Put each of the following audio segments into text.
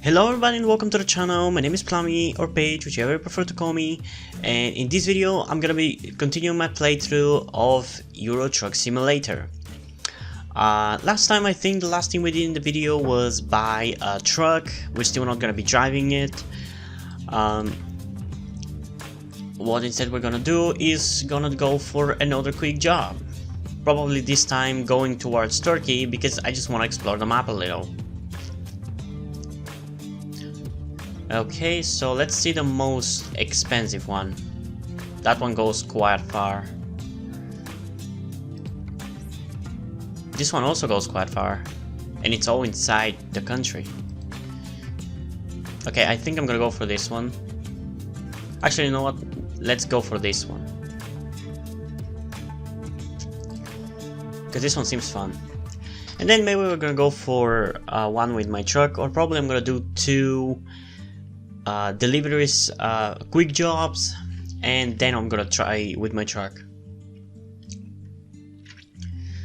Hello everybody and welcome to the channel. My name is Plummy or Paige, whichever you prefer to call me, and in this video I'm gonna be continuing my playthrough of Euro Truck Simulator. Last time, I think the last thing we did in the video was buy a truck. We're still not gonna be driving it. What instead we're gonna do is gonna go for another quick job. Probably this time going towards Turkey because I just want to explore the map a little. Okay, so let's see the most expensive one. That one goes quite far. This one also goes quite far. And it's all inside the country. Okay, I think I'm gonna go for this one. Actually, you know what? Let's go for this one. Because this one seems fun. And then maybe we're gonna go for one with my truck, or probably I'm gonna do two deliveries, quick jobs, and then I'm gonna try with my truck.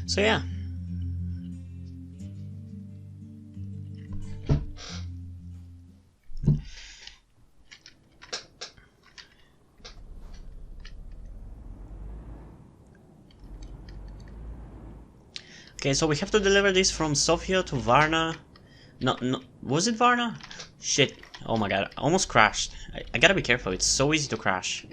So yeah. Okay, so we have to deliver this from Sofia to Varna. No, was it Varna? Shit. Oh my god, I almost crashed. I gotta be careful, it's so easy to crash.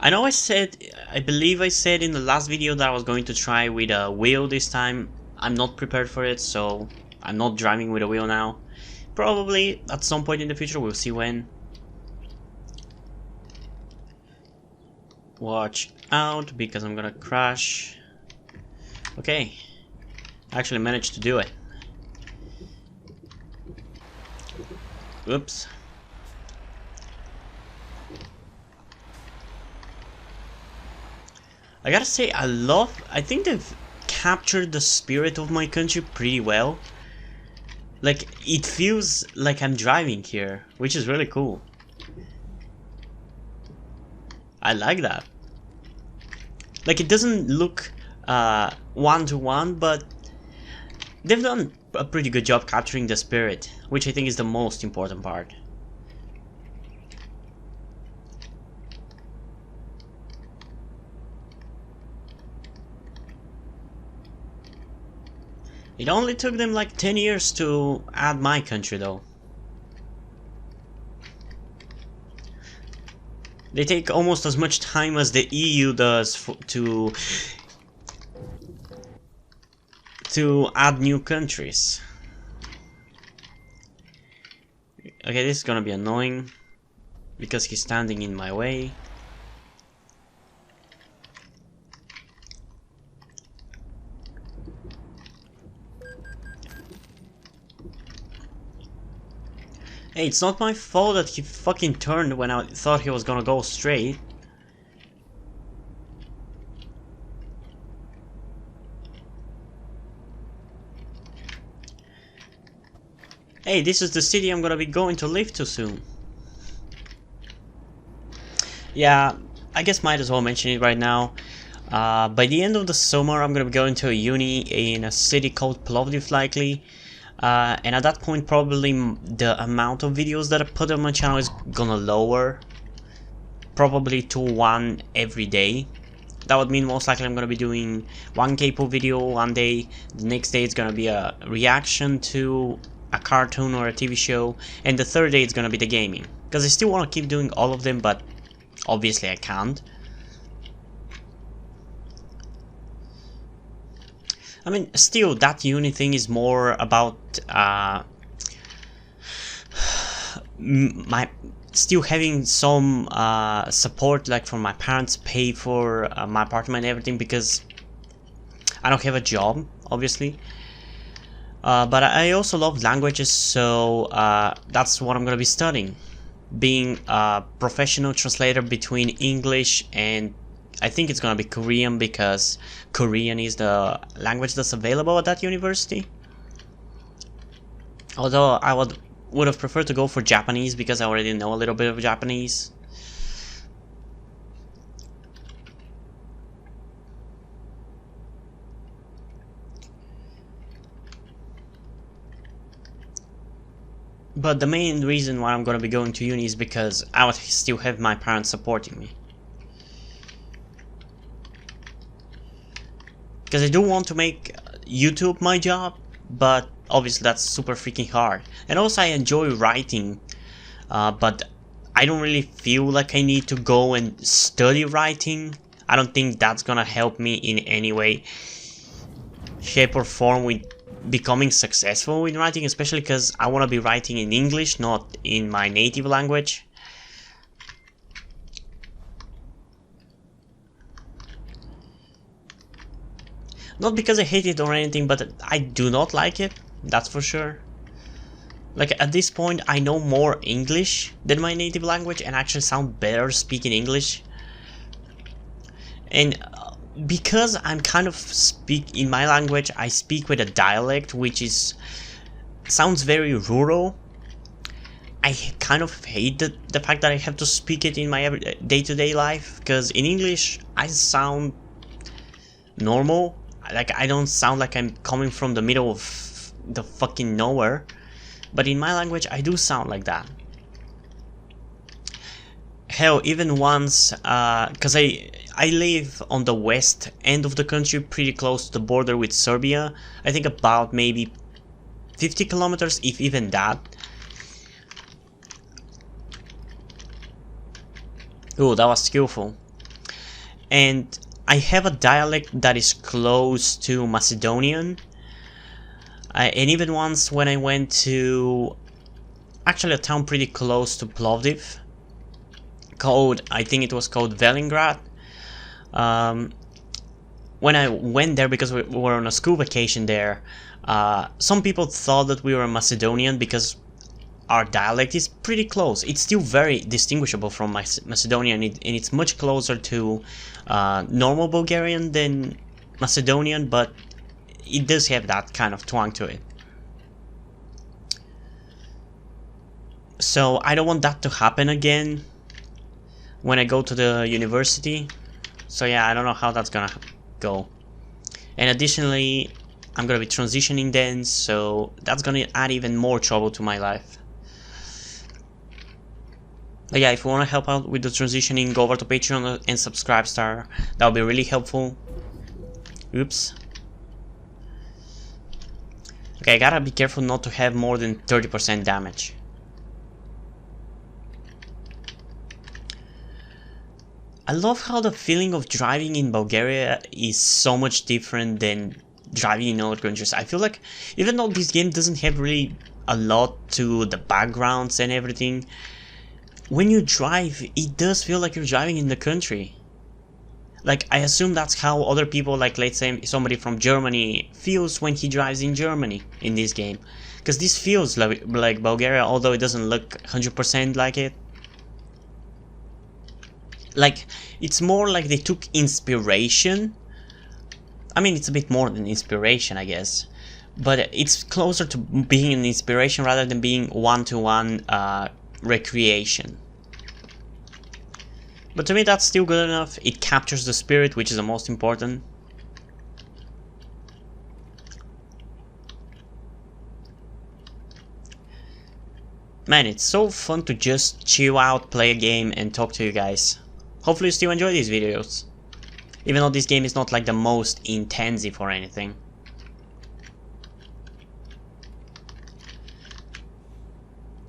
I know I believe I said in the last video that I was going to try with a wheel this time. I'm not prepared for it, so I'm not driving with a wheel now. Probably at some point in the future, we'll see when. Watch out, because I'm gonna crash. Okay, I actually managed to do it. Oops. I gotta say, I think they've captured the spirit of my country pretty well. Like, it feels like I'm driving here, which is really cool. I like that. Like, it doesn't look one-to-one, but they've done a pretty good job capturing the spirit, which I think is the most important part. It only took them like 10 years to add my country though. They take almost as much time as the EU does to add new countries. Okay, this is gonna be annoying because he's standing in my way. Hey, it's not my fault that he fucking turned when I thought he was gonna go straight. Hey, this is the city I'm gonna be going to live to soon. Yeah, I guess might as well mention it right now. By the end of the summer, I'm gonna be going to a uni in a city called Plovdiv, likely. And at that point, probably the amount of videos that I put on my channel is gonna lower. Probably to one every day. That would mean most likely I'm gonna be doing one K-pop video one day. The next day it's gonna be a reaction to a cartoon or a TV show. And the third day it's gonna be the gaming. Because I still want to keep doing all of them, but obviously I can't. I mean, still, that uni thing is more about still having some support, like from my parents, pay for my apartment and everything, because I don't have a job, obviously. But I also love languages, so that's what I'm gonna be studying. Being a professional translator between English and I think it's gonna be Korean, because Korean is the language that's available at that university. Although I would have preferred to go for Japanese because I already know a little bit of Japanese. But the main reason why I'm gonna be going to uni is because I would still have my parents supporting me. Because I do want to make YouTube my job, but obviously that's super freaking hard. And also I enjoy writing, but I don't really feel like I need to go and study writing. I don't think that's gonna help me in any way, shape or form with becoming successful in writing, especially because I want to be writing in English, not in my native language. Not because I hate it or anything, but I do not like it, that's for sure. Like, at this point I know more English than my native language and actually sound better speaking English. And because I'm kind of in my language, I speak with a dialect which sounds very rural. I kind of hate the fact that I have to speak it in my day-to-day life, because in English I sound normal. Like, I don't sound like I'm coming from the middle of the fucking nowhere, but in my language I do sound like that. Hell, even once, because I live on the west end of the country, pretty close to the border with Serbia. I think about maybe 50 kilometers, if even that. Oh, that was skillful. And I have a dialect that is close to Macedonian. And even once when I went to actually a town pretty close to Plovdiv, I think it was called Velingrad. When I went there, because we were on a school vacation there, some people thought that we were Macedonian because our dialect is pretty close. It's still very distinguishable from Macedonian, and it's much closer to normal Bulgarian than Macedonian, but it does have that kind of twang to it. So I don't want that to happen again when I go to the university. So yeah, I don't know how that's gonna go. And additionally, I'm gonna be transitioning then, so that's gonna add even more trouble to my life. But yeah, if you want to help out with the transitioning, go over to Patreon and subscribe star. That would be really helpful. Oops. Okay, I gotta be careful not to have more than 30% damage. I love how the feeling of driving in Bulgaria is so much different than driving in other countries. I feel like, even though this game doesn't have really a lot to the backgrounds and everything, when you drive, it does feel like you're driving in the country. Like, I assume that's how other people, like, let's say somebody from Germany, feels when he drives in Germany in this game. Because this feels like Bulgaria, although it doesn't look 100% like it. Like, it's more like they took inspiration. I mean, it's a bit more than inspiration, I guess. But it's closer to being an inspiration rather than being one-to-one recreation. But to me that's still good enough. It captures the spirit, which is the most important. Man, it's so fun to just chill out, play a game and talk to you guys. Hopefully you still enjoy these videos, even though this game is not like the most intensive or anything.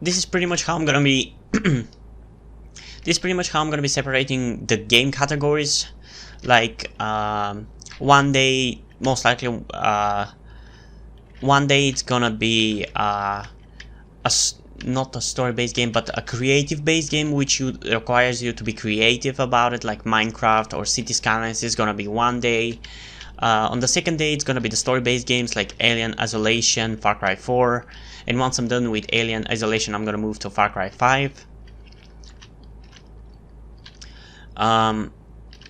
This is pretty much how I'm gonna be separating the game categories. Like, one day, most likely, one day it's gonna be not a story-based game, but a creative-based game, which requires you to be creative about it, like Minecraft or City Skylines is gonna be one day. On the second day, it's gonna be the story-based games like Alien Isolation, Far Cry 4, and once I'm done with Alien Isolation, I'm gonna move to Far Cry 5.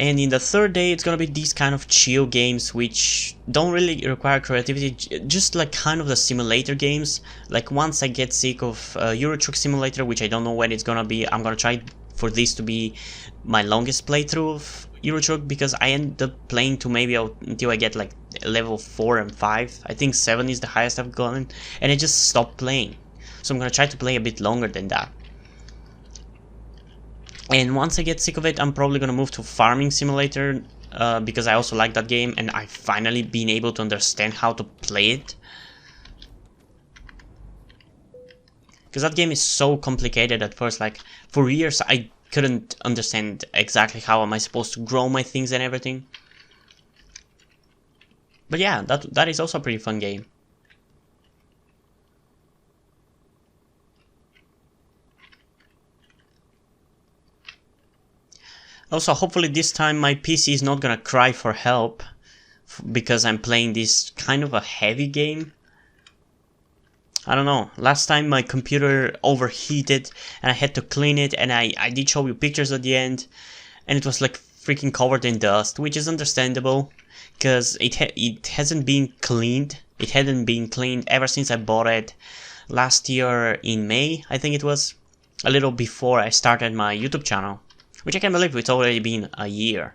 And in the third day, it's gonna be these kind of chill games which don't really require creativity, just like kind of the simulator games. Like, once I get sick of Euro Truck Simulator, which I don't know when it's gonna be, I'm gonna try for this to be my longest playthrough of Euro Truck, because I end up playing to maybe until I get like level 4 and 5. I think 7 is the highest I've gotten, and I just stopped playing. So I'm gonna try to play a bit longer than that. And once I get sick of it, I'm probably gonna move to Farming Simulator, because I also like that game and I finally been able to understand how to play it. Because that game is so complicated at first, like for years I couldn't understand exactly how am I supposed to grow my things and everything. But yeah, that is also a pretty fun game. Also, hopefully this time my PC is not gonna cry for help, because I'm playing this kind of a heavy game. I don't know, last time my computer overheated and I had to clean it, and I did show you pictures at the end, and it was like freaking covered in dust, which is understandable, because it hasn't been cleaned. It hadn't been cleaned ever since I bought it last year in May, I think it was, a little before I started my YouTube channel. Which I can't believe it's already been a year.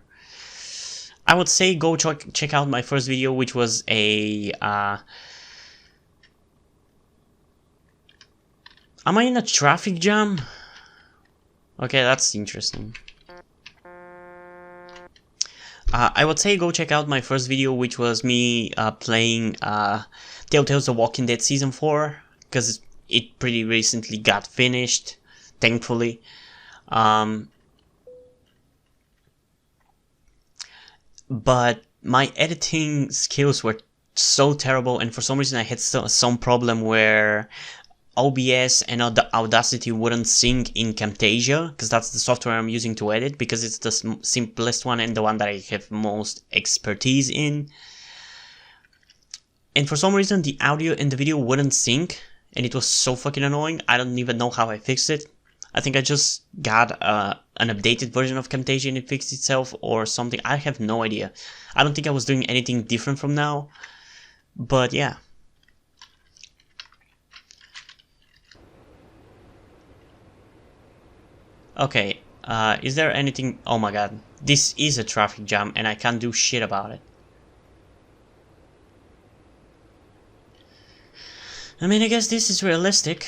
I would say go check out my first video, which was a... am I in a traffic jam? Okay, that's interesting. I would say go check out my first video, which was me playing Telltale's The Walking Dead Season 4, because it pretty recently got finished, thankfully. But my editing skills were so terrible, and for some reason I had some problem where OBS and Audacity wouldn't sync in Camtasia, because that's the software I'm using to edit, because it's the simplest one and the one that I have most expertise in. And for some reason the audio and the video wouldn't sync, and it was so fucking annoying. I don't even know how I fixed it. I think I just got an updated version of Camtasia and it fixed itself or something. I have no idea. I don't think I was doing anything different from now. But yeah. Okay, is there anything... Oh my god. This is a traffic jam and I can't do shit about it. I mean, I guess this is realistic.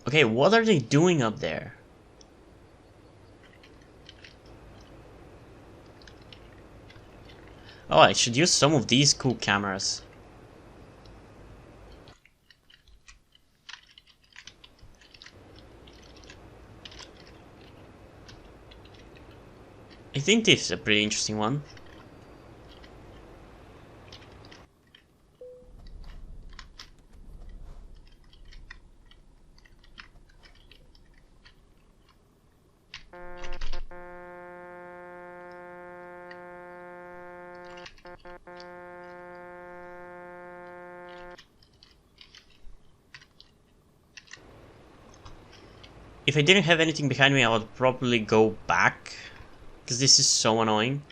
Okay, what are they doing up there? Oh, I should use some of these cool cameras. I think this is a pretty interesting one. If I didn't have anything behind me, I would probably go back, because this is so annoying.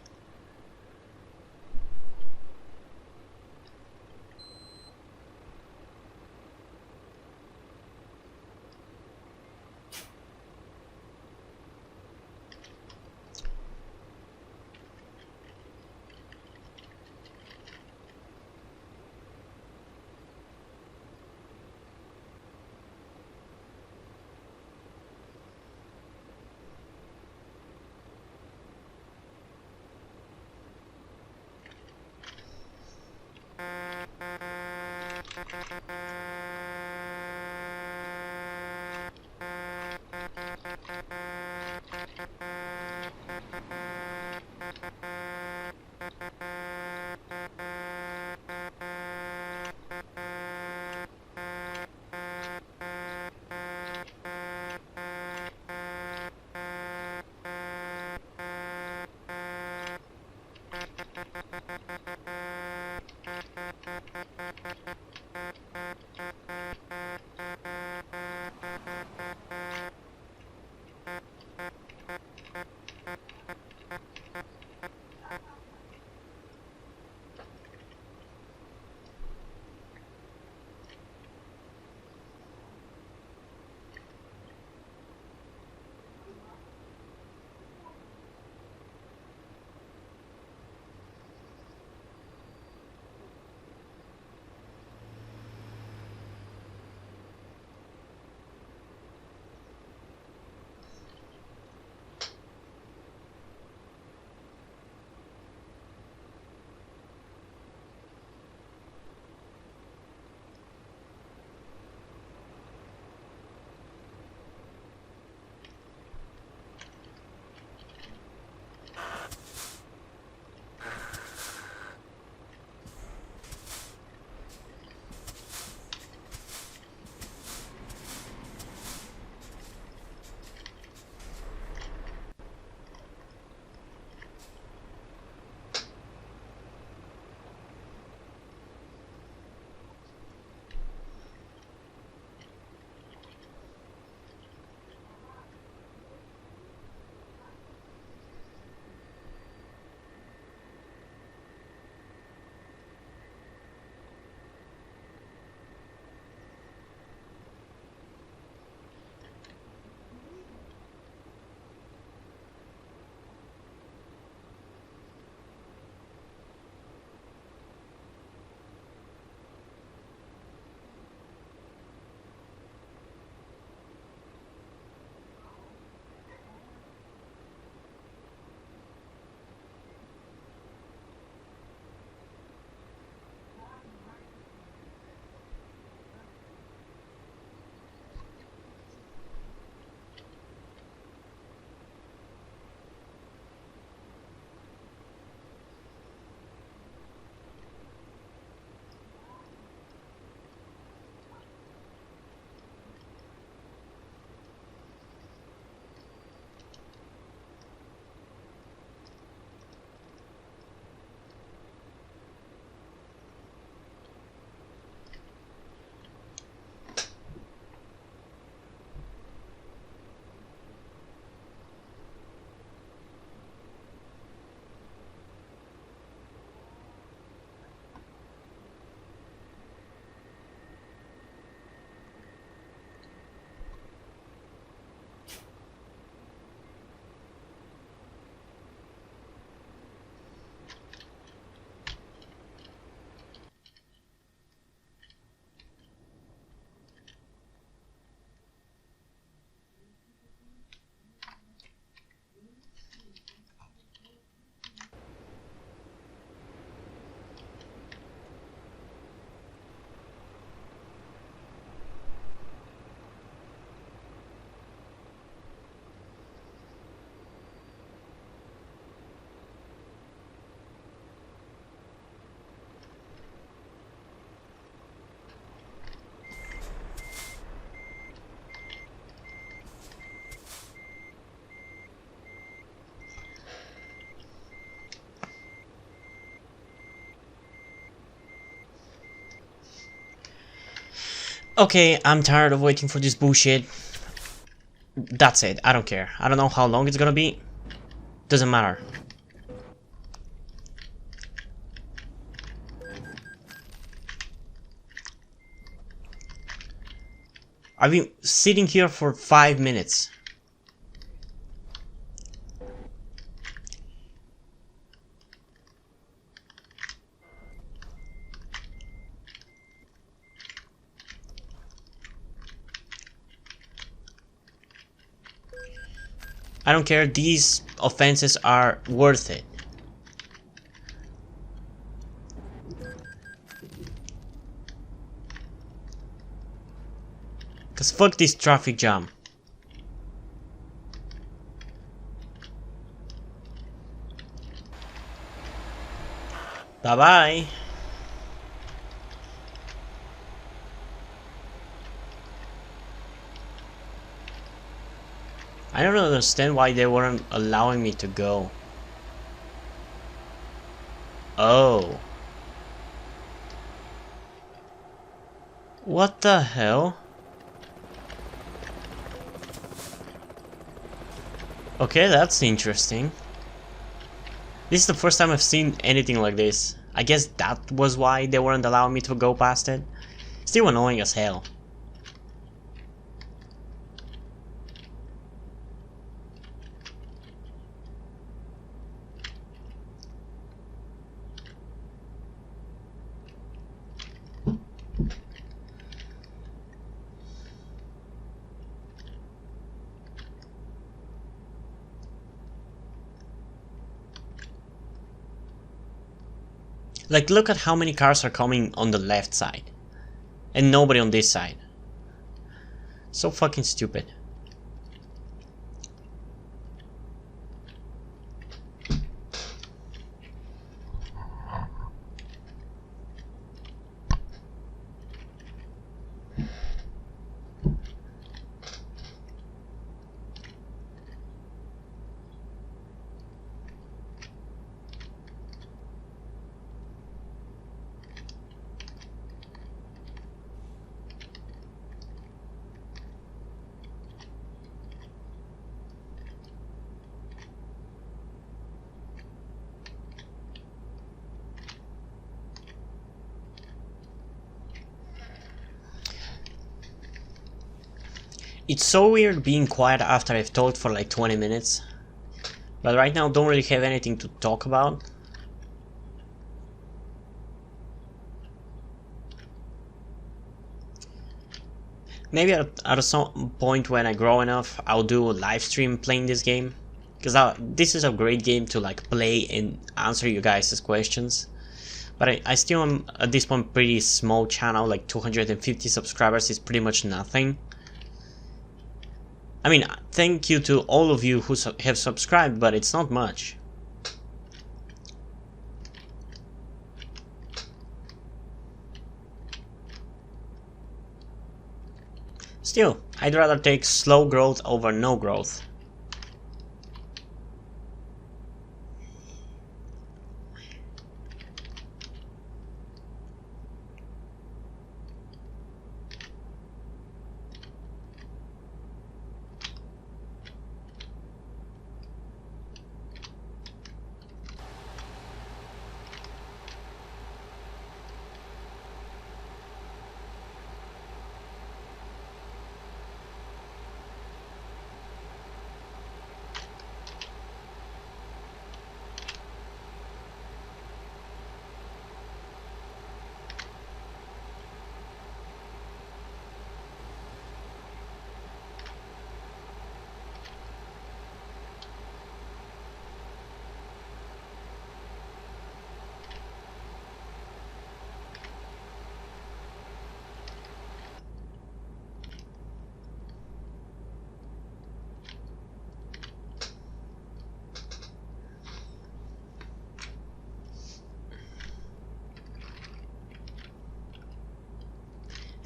Okay, I'm tired of waiting for this bullshit. That's it, I don't care. I don't know how long it's gonna be. Doesn't matter. I've been sitting here for 5 minutes. I don't care, these offenses are worth it. Cause fuck this traffic jam. Bye bye. I don't understand why they weren't allowing me to go. Oh. What the hell? Okay, that's interesting. This is the first time I've seen anything like this. I guess that was why they weren't allowing me to go past it. Still annoying as hell. Like, look at how many cars are coming on the left side. And nobody on this side. So fucking stupid. It's so weird being quiet after I've talked for like 20 minutes. But right now don't really have anything to talk about. Maybe at some point when I grow enough, I'll do a live stream playing this game. Because this is a great game to like play and answer you guys' questions. But I still am at this point pretty small channel, like 250 subscribers is pretty much nothing. I mean, thank you to all of you who have subscribed, but it's not much. Still, I'd rather take slow growth over no growth.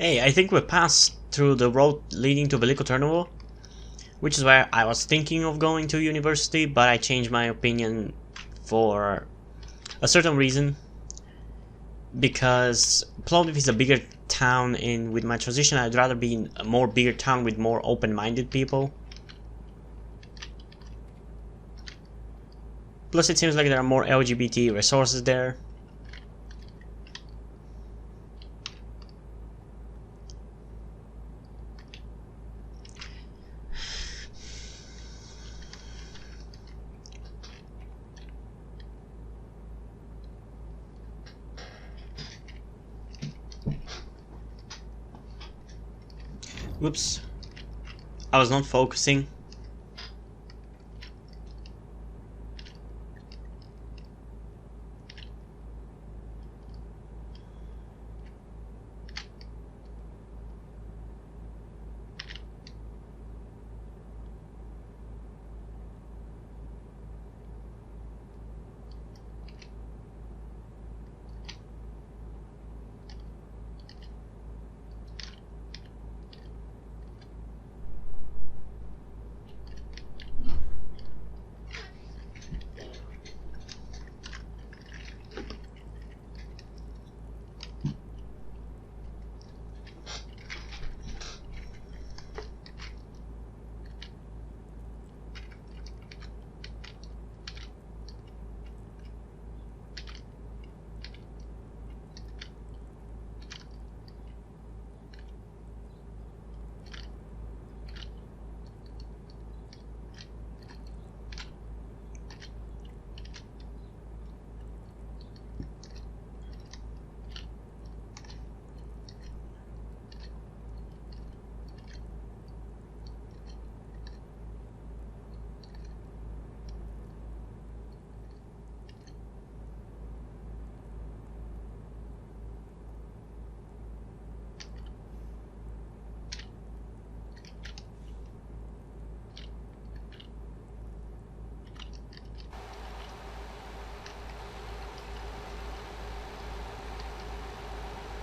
Hey, I think we passed through the road leading to Veliko Turnovo, which is where I was thinking of going to university, but I changed my opinion for a certain reason. Because Plovdiv is a bigger town in with my transition. I'd rather be in a more bigger town with more open-minded people. Plus, it seems like there are more LGBT resources there. Whoops. I was not focusing.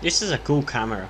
This is a cool camera.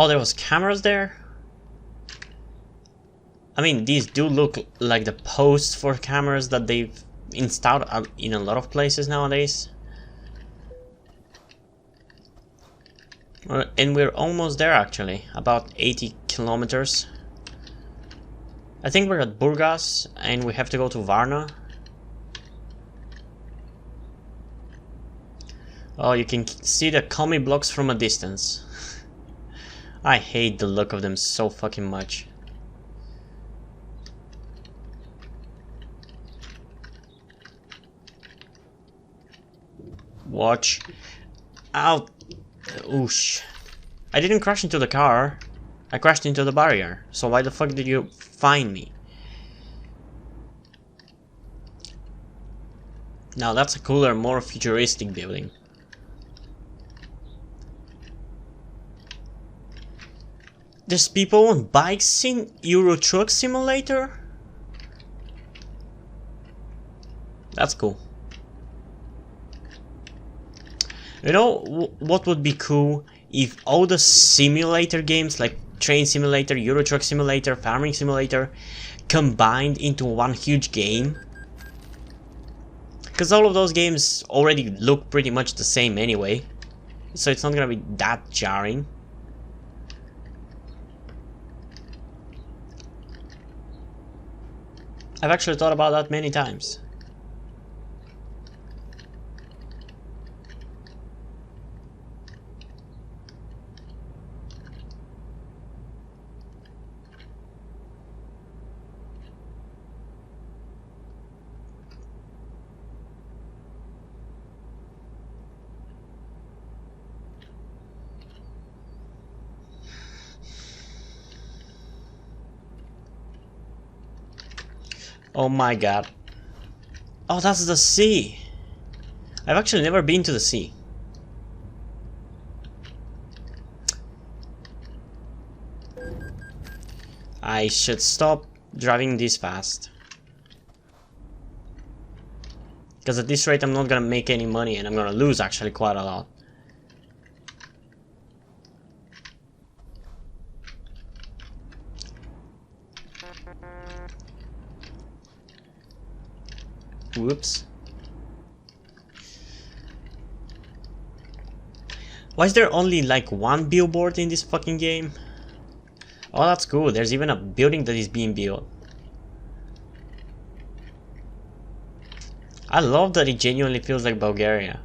Oh, there was cameras there? I mean, these do look like the posts for cameras that they've installed in a lot of places nowadays. And we're almost there actually, about 80 kilometers. I think we're at Burgas and we have to go to Varna. Oh, you can see the Kami blocks from a distance. I hate the look of them so fucking much. Watch out. Oosh. I didn't crash into the car. I crashed into the barrier. So why the fuck did you find me? Now that's a cooler, more futuristic building. There's people on bikes in Euro Truck Simulator? That's cool. You know what would be cool? If all the simulator games like Train Simulator, Euro Truck Simulator, Farming Simulator combined into one huge game. Because all of those games already look pretty much the same anyway. So it's not gonna be that jarring. I've actually thought about that many times. Oh my god. Oh, that's the sea. I've actually never been to the sea. I should stop driving this fast. Because at this rate I'm not gonna make any money and I'm gonna lose actually quite a lot. Whoops. Why is there only like one billboard in this fucking game? Oh, that's cool. There's even a building that is being built. I love that it genuinely feels like Bulgaria.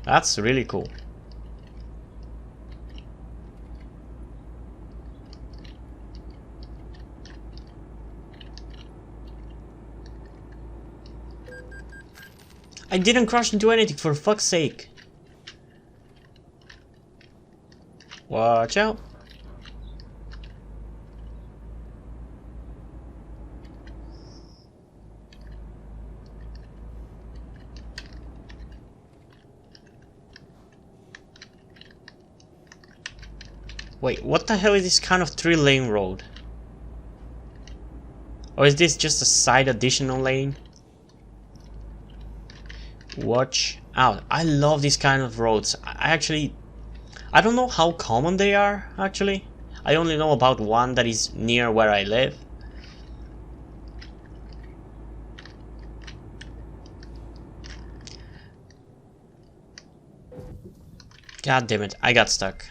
That's really cool. I didn't crash into anything, for fuck's sake. Watch out. Wait, what the hell is this kind of 3-lane road? Or is this just a side additional lane? Watch out. I love these kind of roads. I don't know how common they are, actually. I only know about one that is near where I live. God damn it, I got stuck.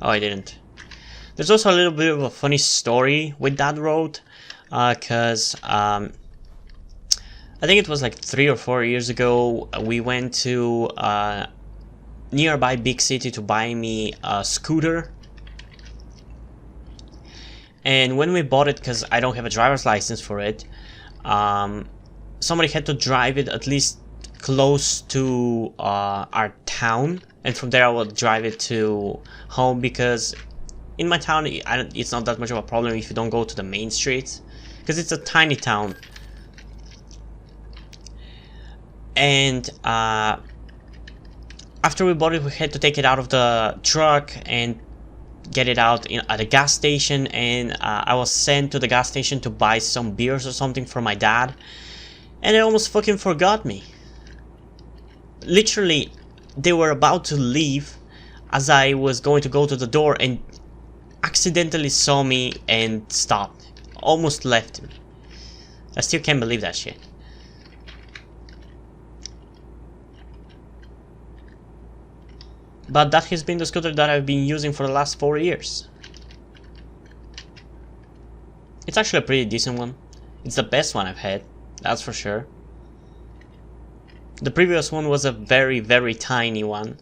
Oh, I didn't. There's also a little bit of a funny story with that road. Cause I think it was like 3 or 4 years ago, we went to a nearby big city to buy me a scooter. And when we bought it, because I don't have a driver's license for it, somebody had to drive it at least close to our town. And from there I would drive it to home, because in my town it's not that much of a problem if you don't go to the main streets. Because it's a tiny town. And after we bought it, we had to take it out of the truck and get it out at a gas station. And I was sent to the gas station to buy some beers or something for my dad. And they almost fucking forgot me. Literally, they were about to leave as I was going to go to the door and accidentally saw me and stopped. Almost left me. I still can't believe that shit. But that has been the scooter that I've been using for the last 4 years. It's actually a pretty decent one. It's the best one I've had, that's for sure. The previous one was a very, very tiny one.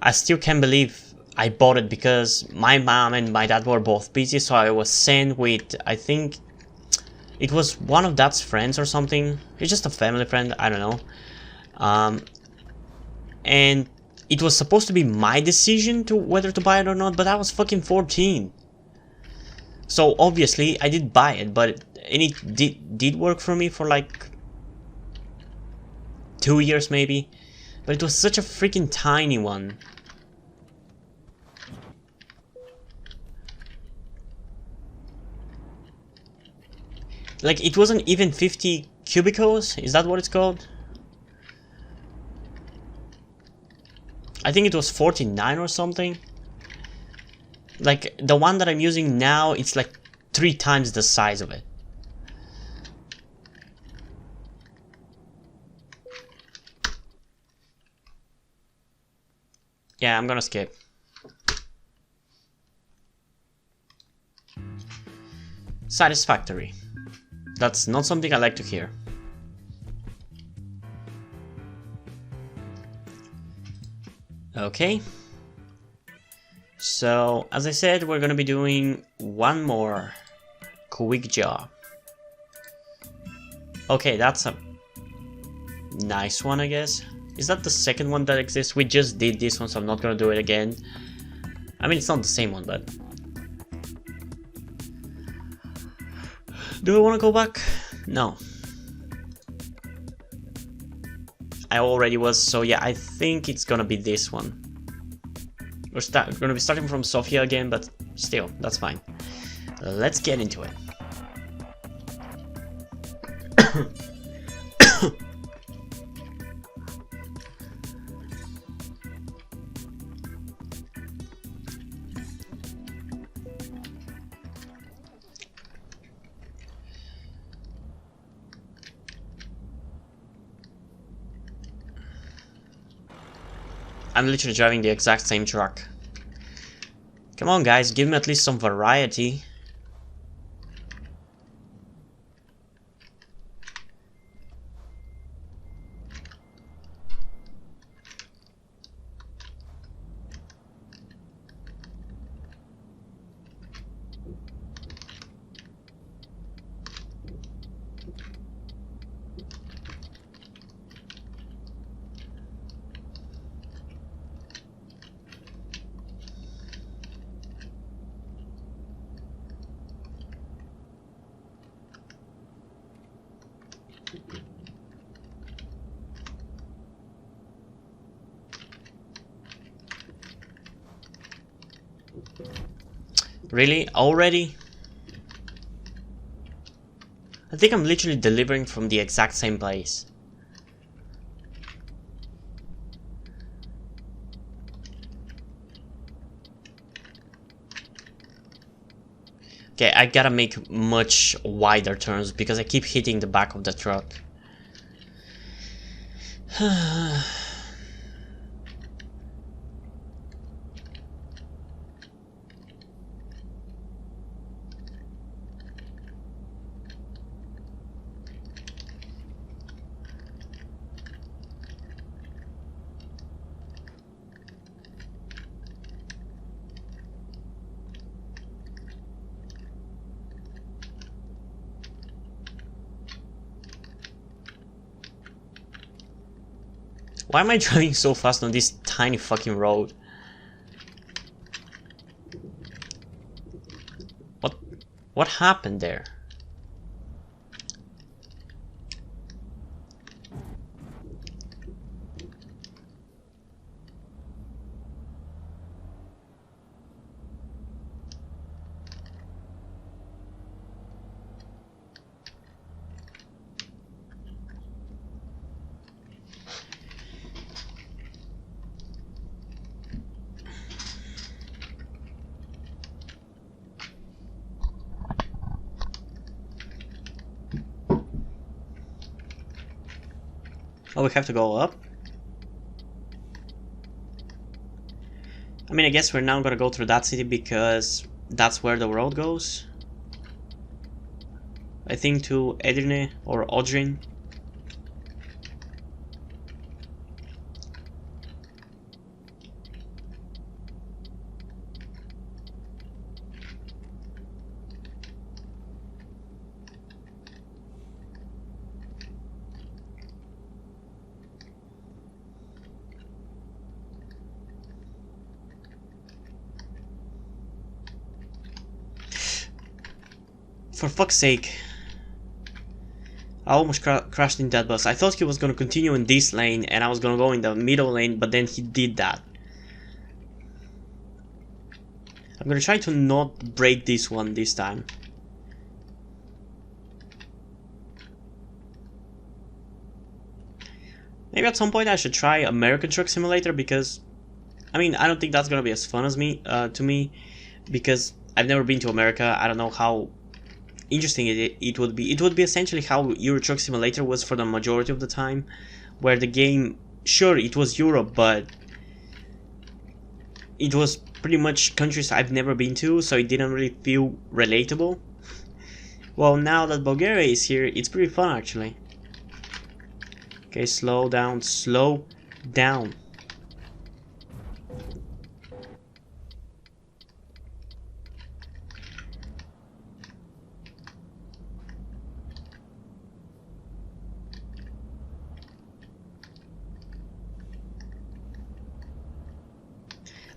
I still can't believe I bought it, because my mom and my dad were both busy, so I was sent with, I think it was one of Dad's friends or something. It's just a family friend, I don't know. And it was supposed to be my decision to whether to buy it or not, but I was fucking 14. So obviously I did buy it, and it did work for me for like 2 years maybe. But it was such a freaking tiny one. Like, it wasn't even 50 cubicles? Is that what it's called? I think it was 49 or something. Like, the one that I'm using now, it's like 3 times the size of it. Yeah, I'm gonna skip. Satisfactory. That's not something I like to hear. Okay. So, as I said, we're gonna be doing one more quick job. Okay, that's a nice one, I guess. Is that the second one that exists? We just did this one, so I'm not gonna do it again. I mean, it's not the same one, but... Do I want to go back? No. I already was, so yeah, I think it's gonna be this one. We're gonna be starting from Sofia again, but still, that's fine. Let's get into it. I'm literally driving the exact same truck. Come on guys, give me at least some variety. Really? Already? I think I'm literally delivering from the exact same place. Okay, I gotta make much wider turns because I keep hitting the back of the truck. Why am I driving so fast on this tiny fucking road? What happened there? Oh, we have to go up? I mean, I guess we're now gonna go through that city because that's where the road goes. I think to Edirne or Odrin. For fuck's sake. I almost crashed in that bus. I thought he was gonna continue in this lane and I was gonna go in the middle lane, but then he did that. I'm gonna try to not break this one this time. Maybe at some point I should try American Truck Simulator, because I mean, I don't think that's gonna be as fun as to me, because I've never been to America. I don't know how interesting it would be. It would be essentially how Euro Truck Simulator was for the majority of the time, where the game, sure, it was Europe, but it was pretty much countries I've never been to, so it didn't really feel relatable. Well, now that Bulgaria is here, it's pretty fun actually. Okay, slow down, slow down.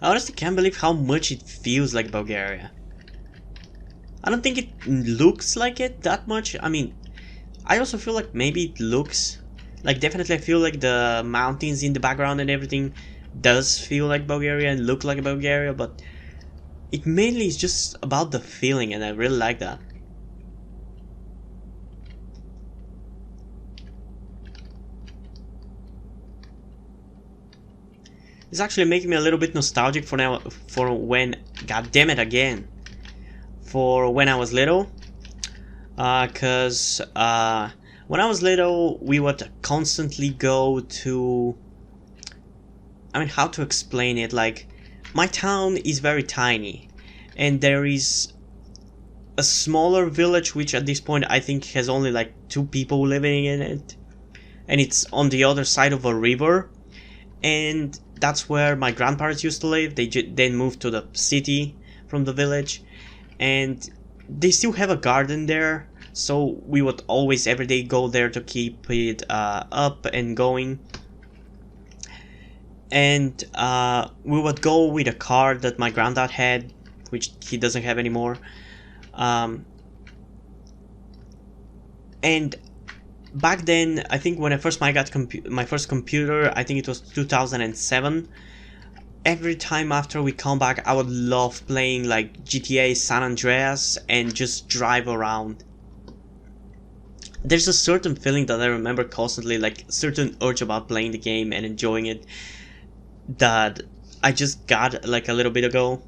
I honestly can't believe how much it feels like Bulgaria. I don't think it looks like it that much. I mean, I also feel like maybe it looks like, definitely I feel like the mountains in the background and everything does feel like Bulgaria and look like Bulgaria, but it mainly is just about the feeling, and I really like that. It's actually making me a little bit nostalgic for now, for when, god damn it again, for when I was little, cause when I was little we would constantly go to, I mean, how to explain it, like, my town is very tiny, and there is a smaller village which at this point I think has only like 2 people living in it, and it's on the other side of a river, and that's where my grandparents used to live. They then moved to the city from the village, and they still have a garden there, so we would always every day go there to keep it up and going. And we would go with a car that my granddad had, which he doesn't have anymore, and back then, I think when I first got my first computer, I think it was 2007. Every time after we come back, I would love playing like GTA San Andreas and just drive around. There's a certain feeling that I remember constantly, like certain urge about playing the game and enjoying it, that I just got like a little bit ago.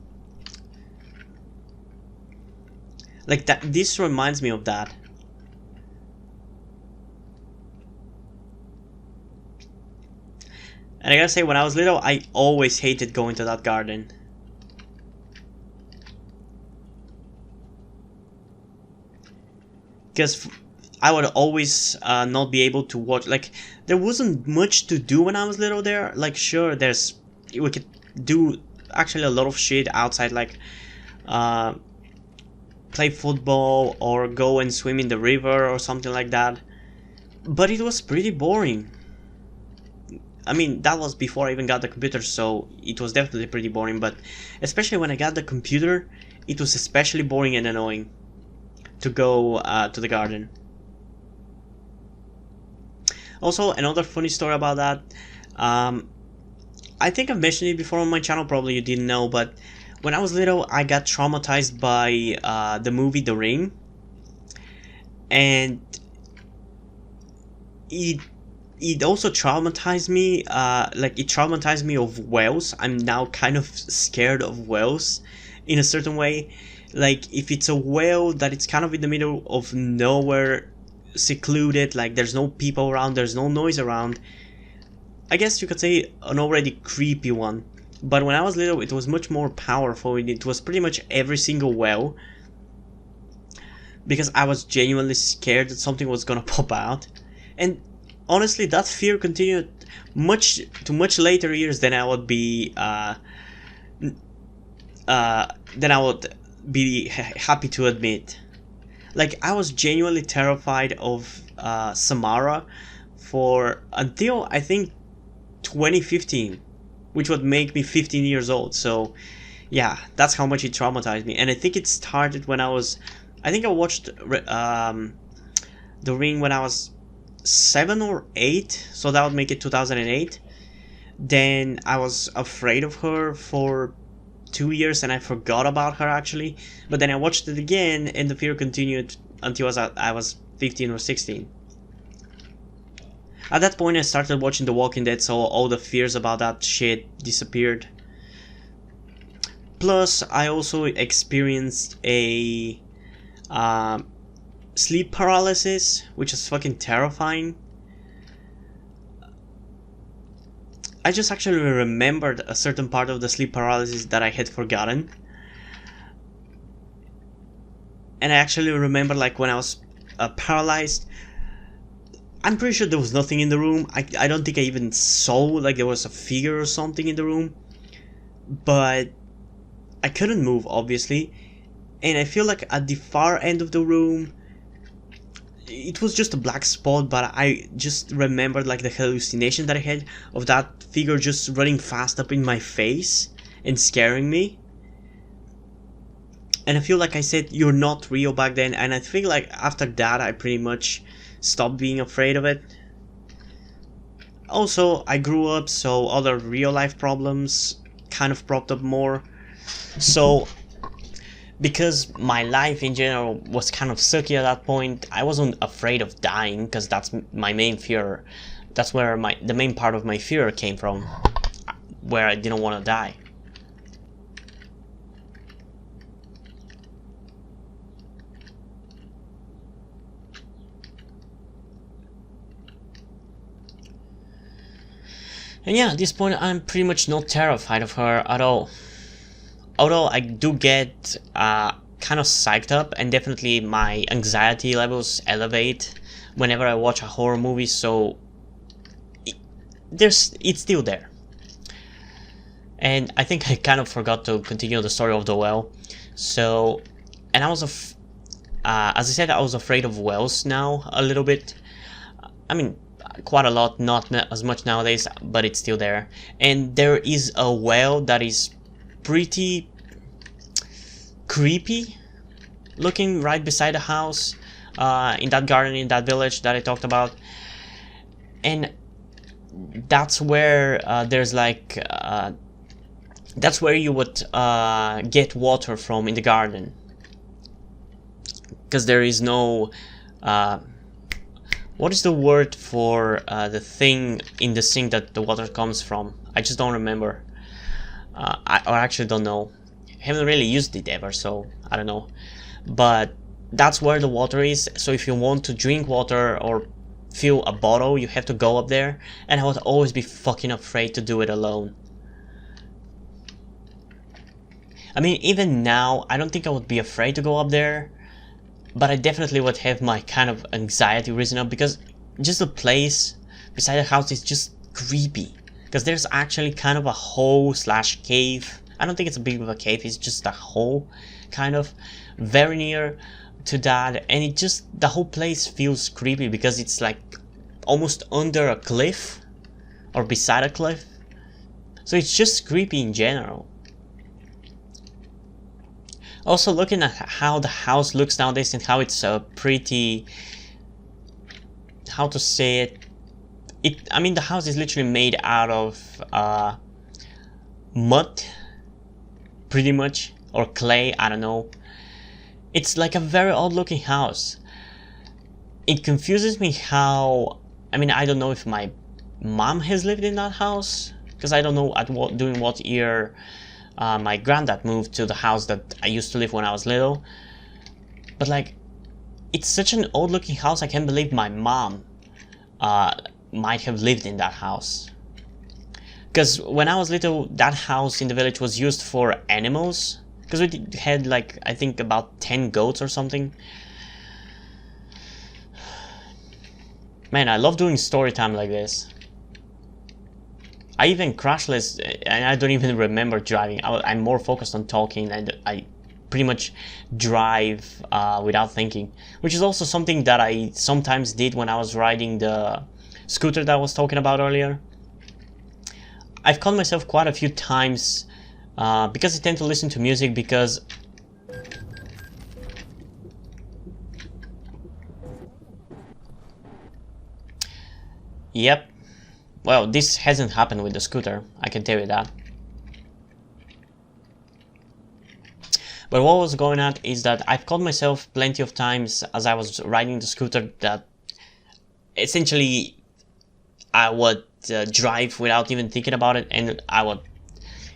Like that, this reminds me of that. And I gotta say, when I was little, I always hated going to that garden. Because I would always not be able to watch, like, there wasn't much to do when I was little there. Like, sure, we could do actually a lot of shit outside, like, play football or go and swim in the river or something like that. But it was pretty boring. I mean, that was before I even got the computer, so it was definitely pretty boring, but especially when I got the computer, it was especially boring and annoying to go to the garden. Also, another funny story about that, I think I've mentioned it before on my channel, probably you didn't know, but when I was little, I got traumatized by the movie The Ring, and it also traumatized me, like it traumatized me of whales. I'm now kind of scared of whales in a certain way. Like, if it's a whale that it's kind of in the middle of nowhere, secluded, like there's no people around, there's no noise around, I guess you could say an already creepy one. But when I was little, it was much more powerful, and it was pretty much every single whale, because I was genuinely scared that something was gonna pop out. And honestly, that fear continued much later years than I would be happy to admit. Like, I was genuinely terrified of Samara for until I think 2015, which would make me 15 years old. So yeah, that's how much it traumatized me. And I think it started when I watched The Ring when I was 7 or 8, so that would make it 2008. Then I was afraid of her for 2 years and I forgot about her actually, but then I watched it again and the fear continued until I was 15 or 16. At that point I started watching The Walking Dead, so all the fears about that shit disappeared. Plus I also experienced a sleep paralysis, which is fucking terrifying. I just actually remembered a certain part of the sleep paralysis that I had forgotten. And I actually remember, like, when I was paralyzed, I'm pretty sure there was nothing in the room. I don't think I even saw, like, there was a figure or something in the room. But I couldn't move, obviously. And I feel like at the far end of the room, it was just a black spot, but I just remembered, like, the hallucination that I had of that figure just running fast up in my face and scaring me. And I feel like I said, "You're not real" back then, and I feel like after that I pretty much stopped being afraid of it. Also, I grew up, so other real life problems kind of propped up more. So because my life in general was kind of sucky at that point, I wasn't afraid of dying, because that's my main fear. That's where the main part of my fear came from, where I didn't want to die. And yeah, at this point I'm pretty much not terrified of her at all. Although I do get kind of psyched up, and definitely my anxiety levels elevate whenever I watch a horror movie, so it's still there. And I think I kind of forgot to continue the story of the well. So, and I was, as I said, I was afraid of wells now a little bit. I mean, quite a lot, not as much nowadays, but it's still there. And there is a well that is pretty creepy looking right beside the house, in that garden, in that village that I talked about. And that's where there's like that's where you would get water from in the garden, because there is no what is the word for the thing in the sink that the water comes from? I just don't remember. I actually don't know. Haven't really used it ever, so I don't know. But that's where the water is. So if you want to drink water or fill a bottle, you have to go up there. And I would always be fucking afraid to do it alone. I mean, even now, I don't think I would be afraid to go up there. But I definitely would have my kind of anxiety risen up, because just the place beside the house is just creepy. Because there's actually kind of a hole slash cave. I don't think it's a big of a cave, it's just a hole, kind of, very near to that. And it just, the whole place feels creepy because it's like almost under a cliff or beside a cliff. So it's just creepy in general. Also, looking at how the house looks nowadays and how it's pretty, how to say it, I mean, the house is literally made out of mud, pretty much, or clay, I don't know. It's like a very odd looking house. It confuses me how, I mean, I don't know if my mom has lived in that house, because I don't know during what year my granddad moved to the house that I used to live when I was little. But like, it's such an old looking house, I can't believe my mom might have lived in that house. Because when I was little, that house in the village was used for animals. Because we had like, I think about 10 goats or something. Man, I love doing story time like this. I even crashless, and I don't even remember driving. I'm more focused on talking, and I pretty much drive without thinking. Which is also something that I sometimes did when I was riding the scooter that I was talking about earlier. I've caught myself quite a few times because I tend to listen to music, because yep, well, this hasn't happened with the scooter, I can tell you that. But what was going on is that I've caught myself plenty of times as I was riding the scooter that essentially I would drive without even thinking about it, and I would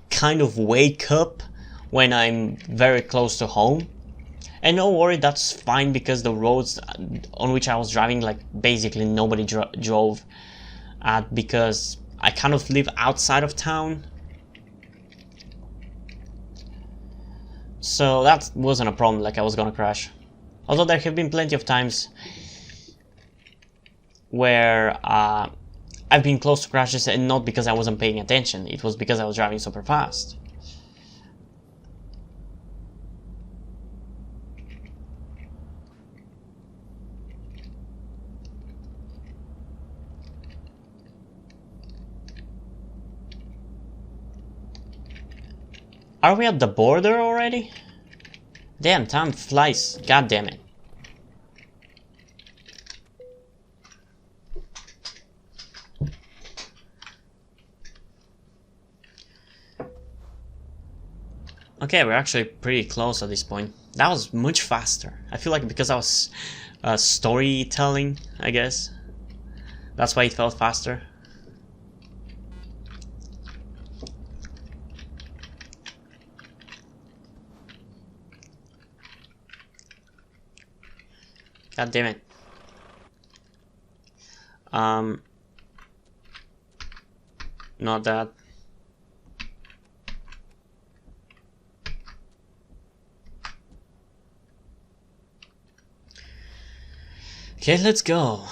kind of wake up when I'm very close to home. And no worry, that's fine, because the roads on which I was driving, like, basically nobody drove at, because I kind of live outside of town. So that wasn't a problem, like I was gonna crash. Although there have been plenty of times where I've been close to crashes, and not because I wasn't paying attention, it was because I was driving super fast. Are we at the border already? Damn, time flies. God damn it. Okay, we're actually pretty close at this point. That was much faster. I feel like because I was storytelling, I guess. That's why it felt faster. God damn it. Not that. Okay, let's go.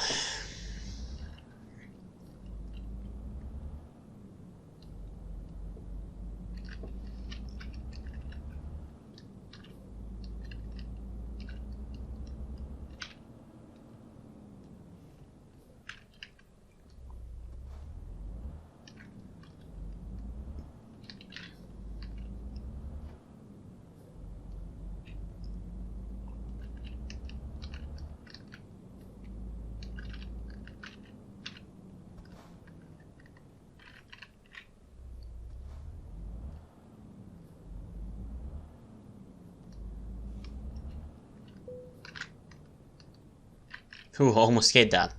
Ooh, almost hit that.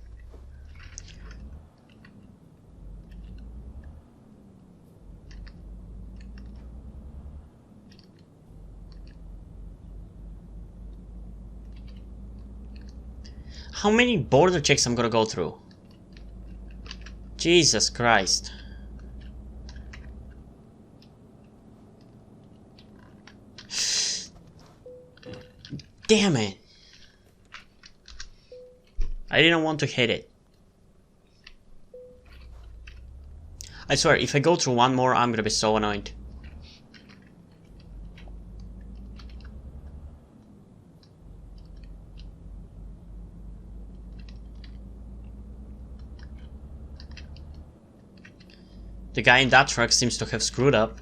How many border checks I'm gonna go through? Jesus Christ. Damn it. I didn't want to hit it. I swear, if I go through one more, I'm gonna be so annoyed. The guy in that truck seems to have screwed up.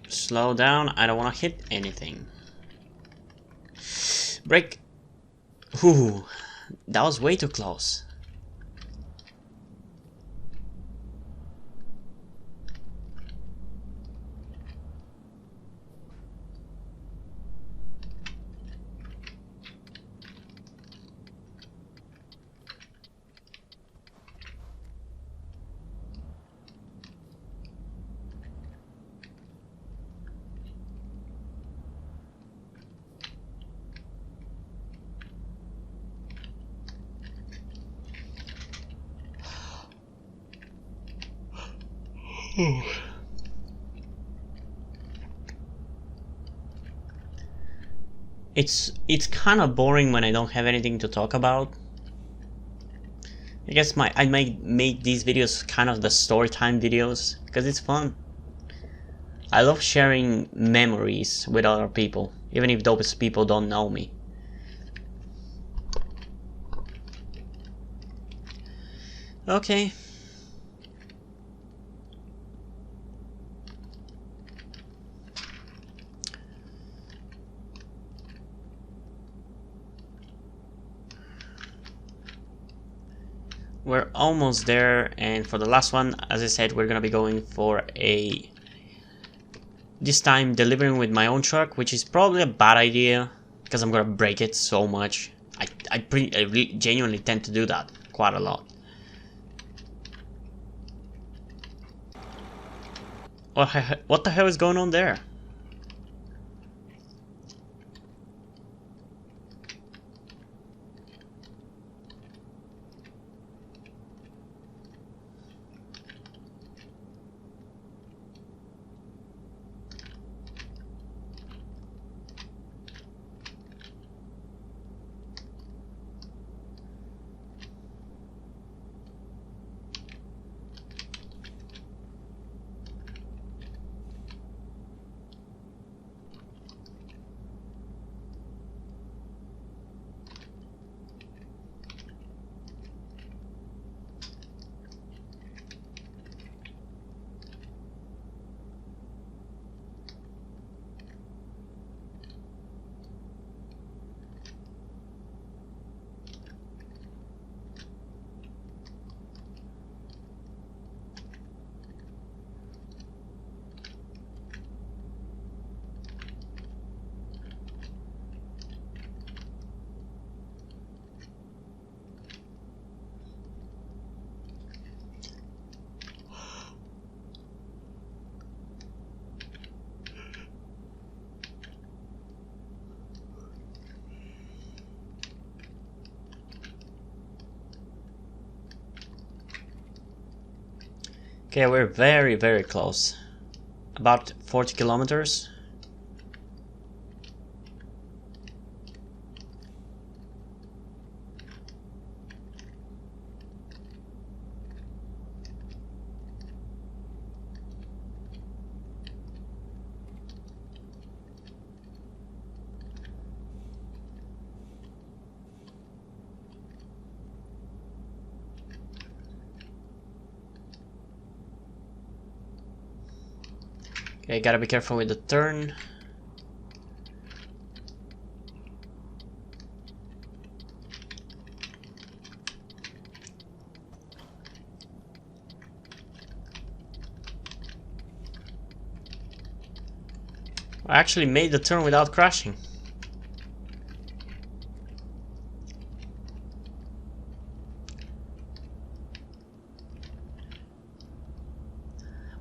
Slow down, I don't want to hit anything. Brake. Ooh, that was way too close. It's kind of boring when I don't have anything to talk about. I guess I might make these videos kind of the story time videos because it's fun. I love sharing memories with other people, even if those people don't know me. Okay. We're almost there, and for the last one, as I said, we're gonna be going for a this time delivering with my own truck, which is probably a bad idea because I'm gonna break it so much. I really genuinely tend to do that quite a lot. What the hell is going on there? Okay, we're very close. About 40 kilometers. Okay, gotta be careful with the turn. I actually made the turn without crashing.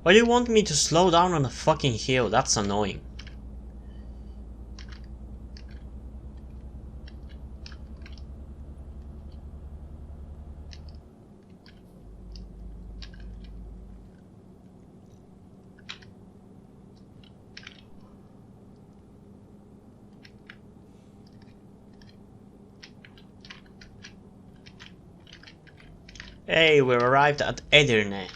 Why do you want me to slow down on a fucking hill? That's annoying. Hey, we arrived at Edirne.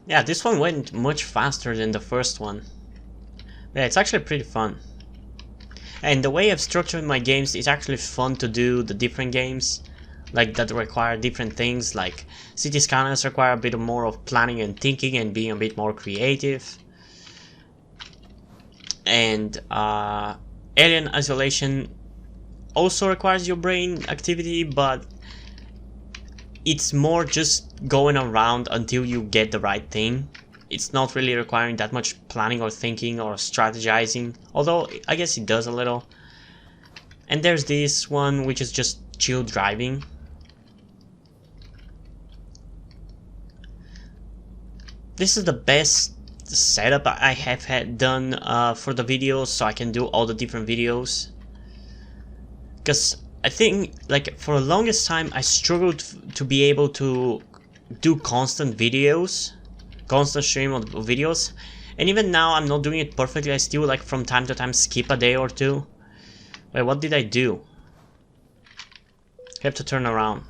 Yeah, this one went much faster than the first one. Yeah, it's actually pretty fun. And the way I've structured my games is actually fun to do the different games. Like that require different things, like City Skylines require a bit more of planning and thinking and being a bit more creative. And Alien Isolation also requires your brain activity, but it's more just going around until you get the right thing. It's not really requiring that much planning or thinking or strategizing, although I guess it does a little. And there's this one which is just chill driving. This is the best setup I have had done for the videos, so I can do all the different videos. Because I think, like, for the longest time I struggled to be able to do constant videos, constant stream of videos, and even now I'm not doing it perfectly. I still, like, from time to time skip a day or two. Wait, what did I do? I have to turn around.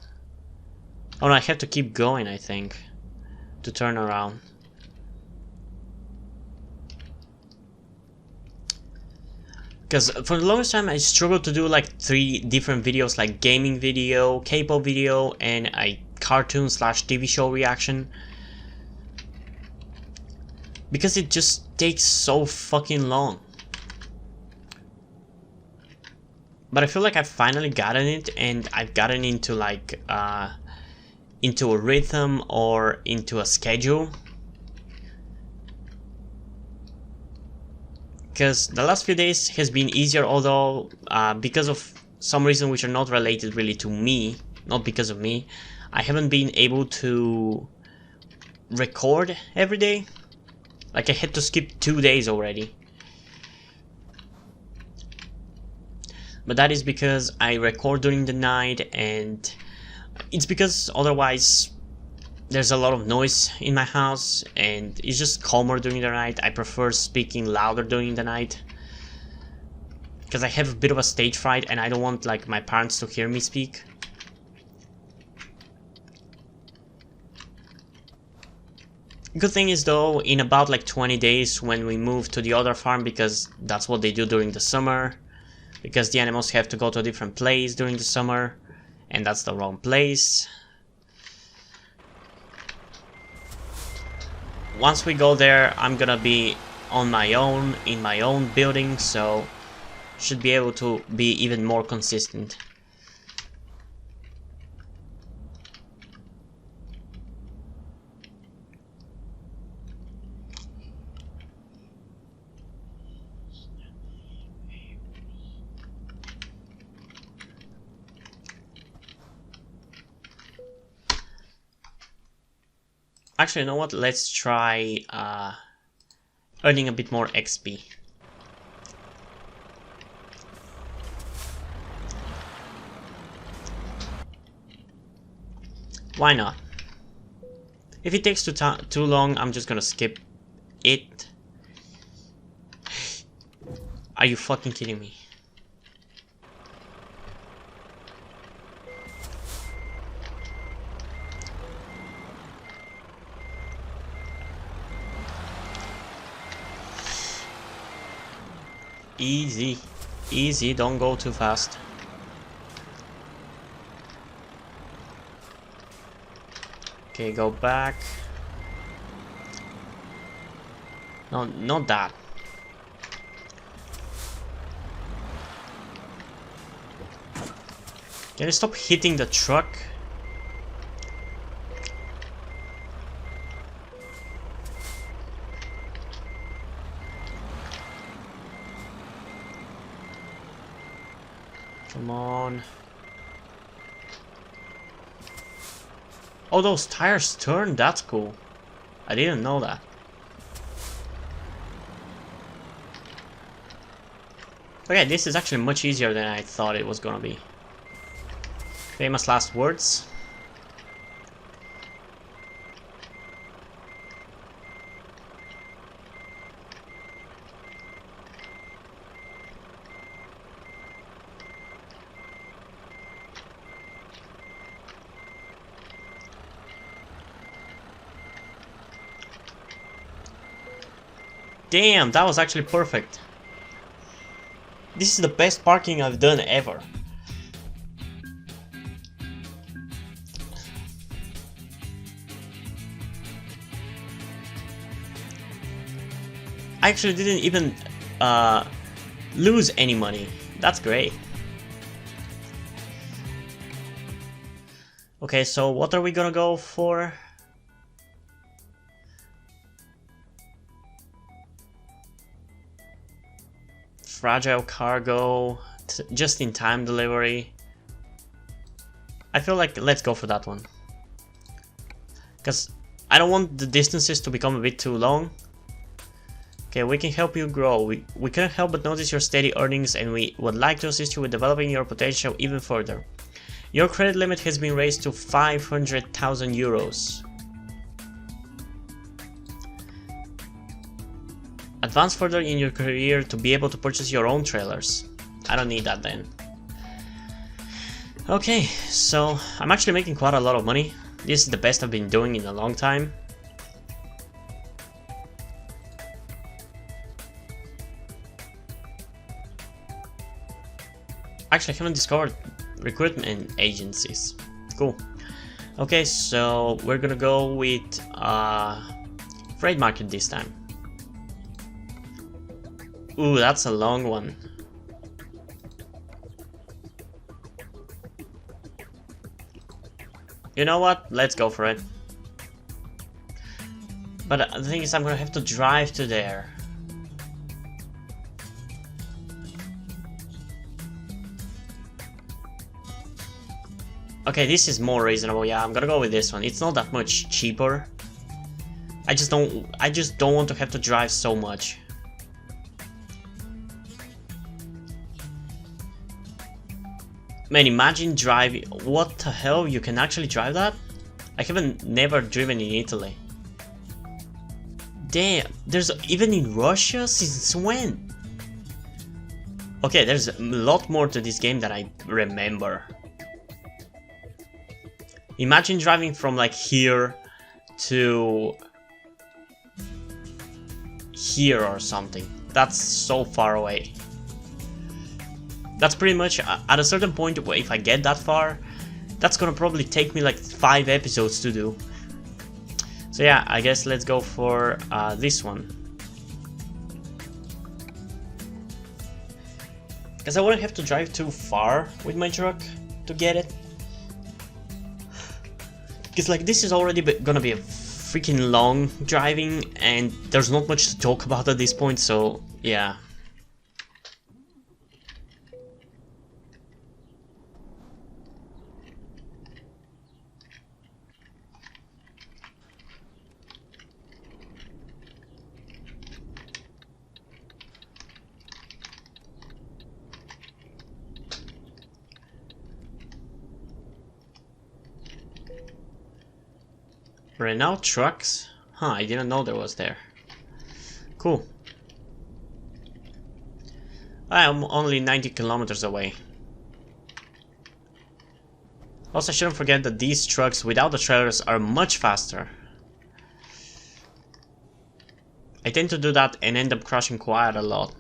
Oh no, I have to keep going, I think, to turn around. Because for the longest time I struggled to do like 3 different videos, like gaming video, K-pop video, and a cartoon slash TV show reaction. Because it just takes so fucking long. But I feel like I've finally gotten it, and I've gotten into like into a rhythm or into a schedule. Because the last few days has been easier, although because of some reason which are not related really to me, not because of me, I haven't been able to record every day. Like I had to skip 2 days already. But that is because I record during the night, and it's because otherwise there's a lot of noise in my house and it's just calmer during the night. I prefer speaking louder during the night because I have a bit of a stage fright and I don't want like my parents to hear me speak. Good thing is though, in about like 20 days when we move to the other farm, because that's what they do during the summer, because the animals have to go to a different place during the summer, and that's the wrong place. Once we go there, I'm gonna be on my own, in my own building, so should be able to be even more consistent. Actually, you know what? Let's try earning a bit more XP. Why not? If it takes too long, I'm just gonna skip it. Are you fucking kidding me? Easy, easy, don't go too fast. Okay, go back. No, not that. Can you stop hitting the truck? Come on. Oh, those tires turn? That's cool. I didn't know that. Okay, this is actually much easier than I thought it was gonna be. Famous last words. Damn, that was actually perfect. This is the best parking I've done ever. I actually didn't even lose any money. That's great. Okay, so what are we gonna go for? Fragile cargo, just-in-time delivery. I feel like let's go for that one. Because I don't want the distances to become a bit too long. Okay, we can help you grow. We can't help but notice your steady earnings, and we would like to assist you with developing your potential even further. Your credit limit has been raised to 500,000 euros. Advance further in your career to be able to purchase your own trailers. I don't need that then. Okay, so I'm actually making quite a lot of money. This is the best I've been doing in a long time. Actually, I haven't discovered recruitment agencies. Cool. Okay, so we're gonna go with freight market this time. Ooh, that's a long one. You know what? Let's go for it. But the thing is, I'm gonna have to drive to there. Okay, this is more reasonable. Yeah, I'm gonna go with this one. It's not that much cheaper. I just don't want to have to drive so much. Man, imagine driving. What the hell? You can actually drive that? I haven't never driven in Italy. Damn, there's even in Russia? Since when? Okay, there's a lot more to this game than I remember. Imagine driving from like here to here or something. That's so far away. That's pretty much at a certain point, if I get that far, that's gonna probably take me like 5 episodes to do. So yeah, I guess let's go for this one. Because I wouldn't have to drive too far with my truck to get it. Because like this is already gonna be a freaking long driving and there's not much to talk about at this point, so yeah. Renault trucks? Huh, I didn't know there was there. Cool. I'm only 90 kilometers away. Also, I shouldn't forget that these trucks without the trailers are much faster. I tend to do that and end up crashing quite a lot.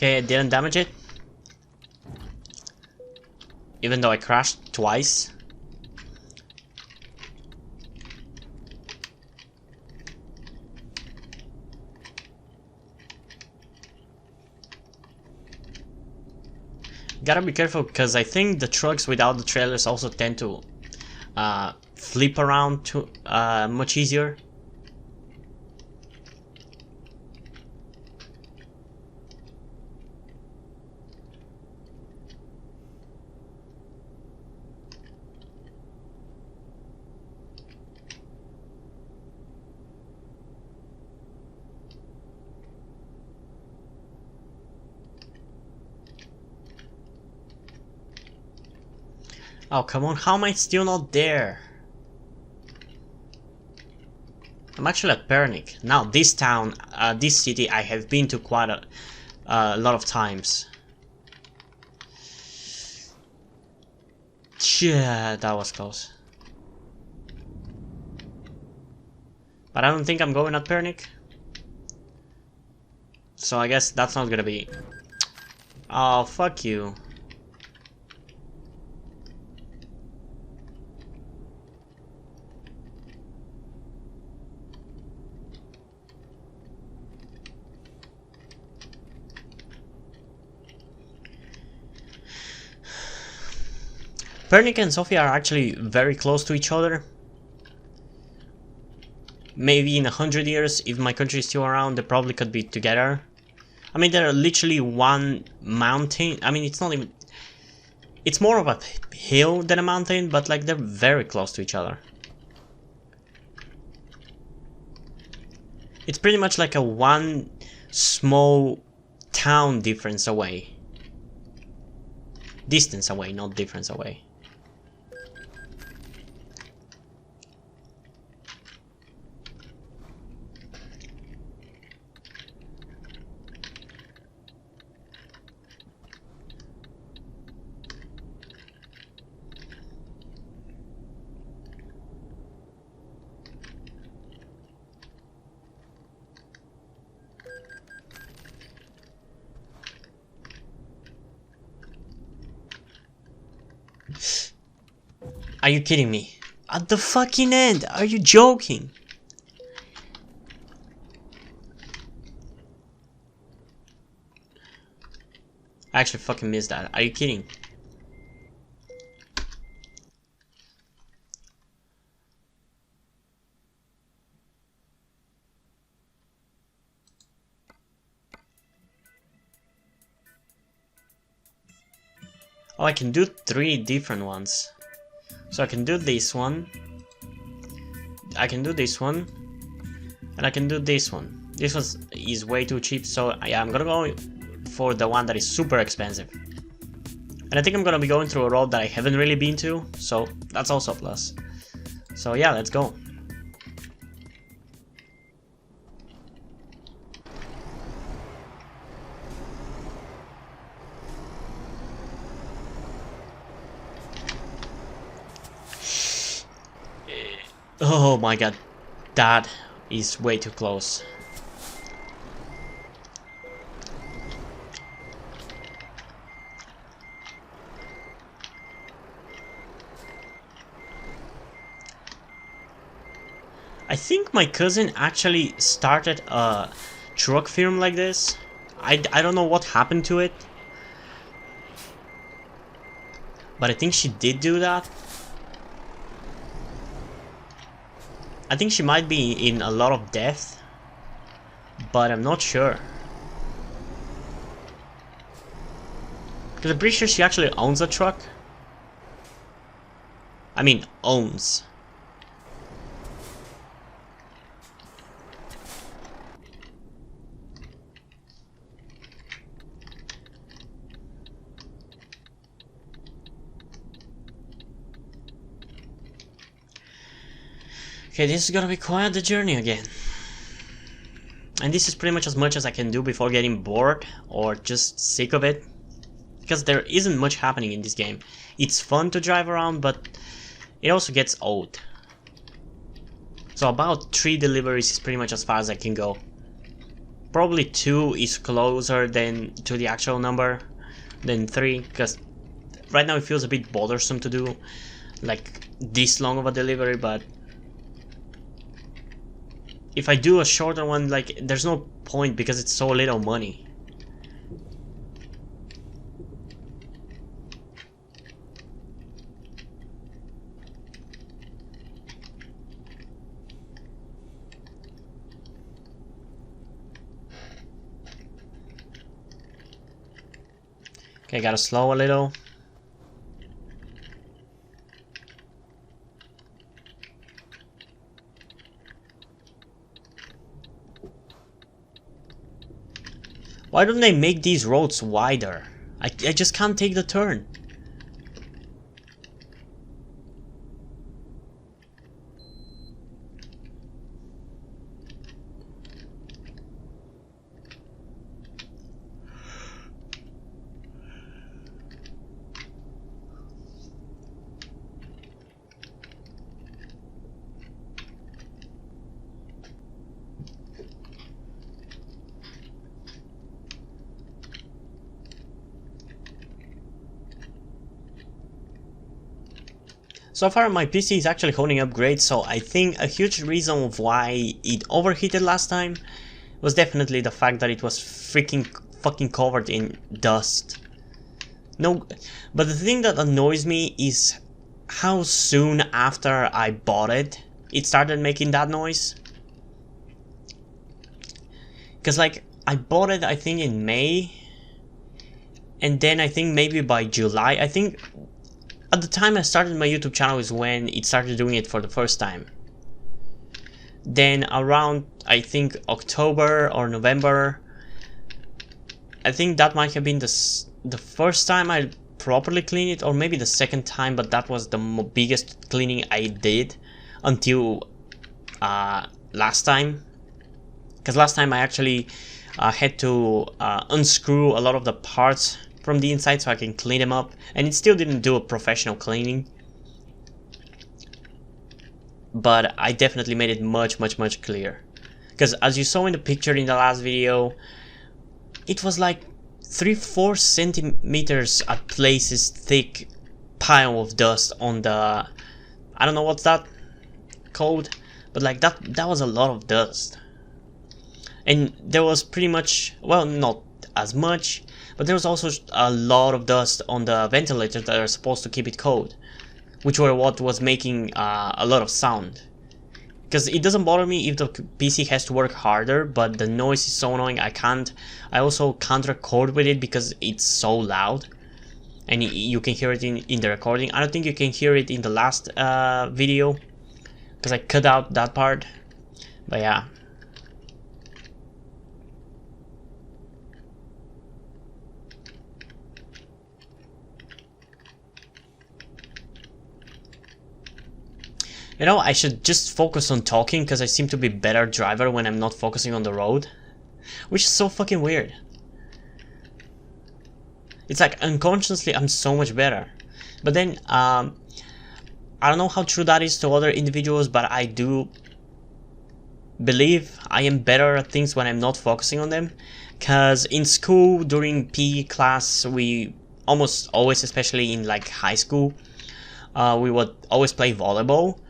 Okay, I didn't damage it. Even though I crashed twice. Gotta be careful because I think the trucks without the trailers also tend to flip around too, much easier. Oh, come on, how am I still not there? I'm actually at Pernik. Now this town, this city I have been to quite a lot of times. Yeah, that was close. But I don't think I'm going at Pernik. So I guess that's not gonna be... Oh, fuck you. Pernik and Sofia are actually very close to each other. Maybe in 100 years, if my country is still around, they probably could be together. I mean, they're literally one mountain. I mean, it's not even... It's more of a hill than a mountain, but like they're very close to each other. It's pretty much like a one small town difference away. Distance away, not difference away. Are you kidding me? At the fucking end! Are you joking? I actually fucking missed that. Are you kidding? Oh, I can do 3 different ones. So I can do this one, I can do this one, and I can do this one. This one is way too cheap, so yeah, I'm gonna go for the one that is super expensive. And I think I'm gonna be going through a road that I haven't really been to, so that's also a plus. So yeah, let's go. Oh my god, that is way too close. I think my cousin actually started a truck firm like this. I don't know what happened to it, but I think she did do that. I think she might be in a lot of debt, but I'm not sure. Because I'm pretty sure she actually owns a truck. I mean, owns. Okay, this is gonna be quite the journey again. And this is pretty much as I can do before getting bored or just sick of it. Because there isn't much happening in this game. It's fun to drive around, but it also gets old. So about 3 deliveries is pretty much as far as I can go. Probably 2 is closer than to the actual number than 3, because right now it feels a bit bothersome to do like this long of a delivery, but if I do a shorter one, like, there's no point because it's so little money. Okay, gotta slow a little. Why don't they make these roads wider? I just can't take the turn. So far my PC is actually holding up great, so I think a huge reason of why it overheated last time was definitely the fact that it was freaking fucking covered in dust. No, but the thing that annoys me is how soon after I bought it, it started making that noise. Cause like, I bought it I think in May, and then I think maybe by July, I think at the time I started my YouTube channel is when it started doing it for the first time. Then around, I think October or November, I think that might have been the first time I properly cleaned it, or maybe the second time, but that was the biggest cleaning I did until last time. Because last time I actually had to unscrew a lot of the parts from the inside so I can clean them up, and it still didn't do a professional cleaning. But I definitely made it much clearer. Because as you saw in the picture in the last video, it was like 3-4 centimeters at places thick pile of dust on the, I don't know what's that called, but like that was a lot of dust. And there was pretty much, well, not as much, but there was also a lot of dust on the ventilators that are supposed to keep it cold, which were what was making a lot of sound. Because it doesn't bother me if the PC has to work harder, but the noise is so annoying. I also can't record with it because it's so loud, and you can hear it in the recording. I don't think you can hear it in the last video because I cut out that part, but yeah. You know, I should just focus on talking because I seem to be a better driver when I'm not focusing on the road. Which is so fucking weird. It's like unconsciously I'm so much better. But then, I don't know how true that is to other individuals, but I do believe I am better at things when I'm not focusing on them. Because in school, during PE class, we almost always, especially in like high school, we would always play volleyball.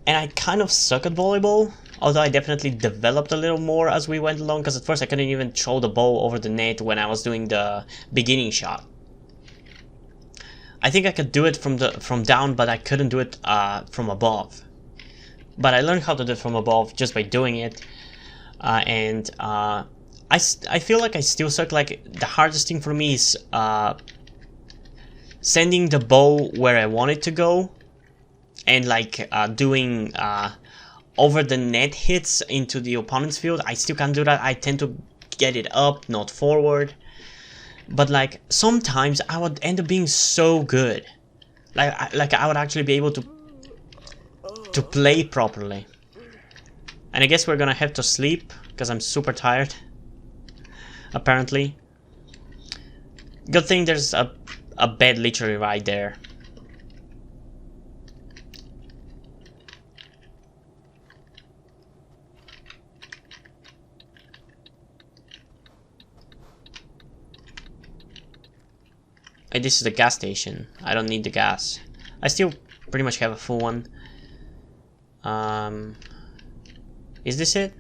And I kind of suck at volleyball, although I definitely developed a little more as we went along, because at first I couldn't even throw the ball over the net when I was doing the beginning shot. I think I could do it from down, but I couldn't do it from above. But I learned how to do it from above just by doing it, and I feel like I still suck. Like, the hardest thing for me is sending the ball where I want it to go. And like doing over the net hits into the opponent's field, I still can't do that. I tend to get it up, not forward. But like sometimes I would end up being so good, like I would actually be able to play properly. And I guess we're gonna have to sleep because I'm super tired. Apparently. Good thing there's a bed literally right there. And this is the gas station. I don't need the gas. I still pretty much have a full one. Is this it?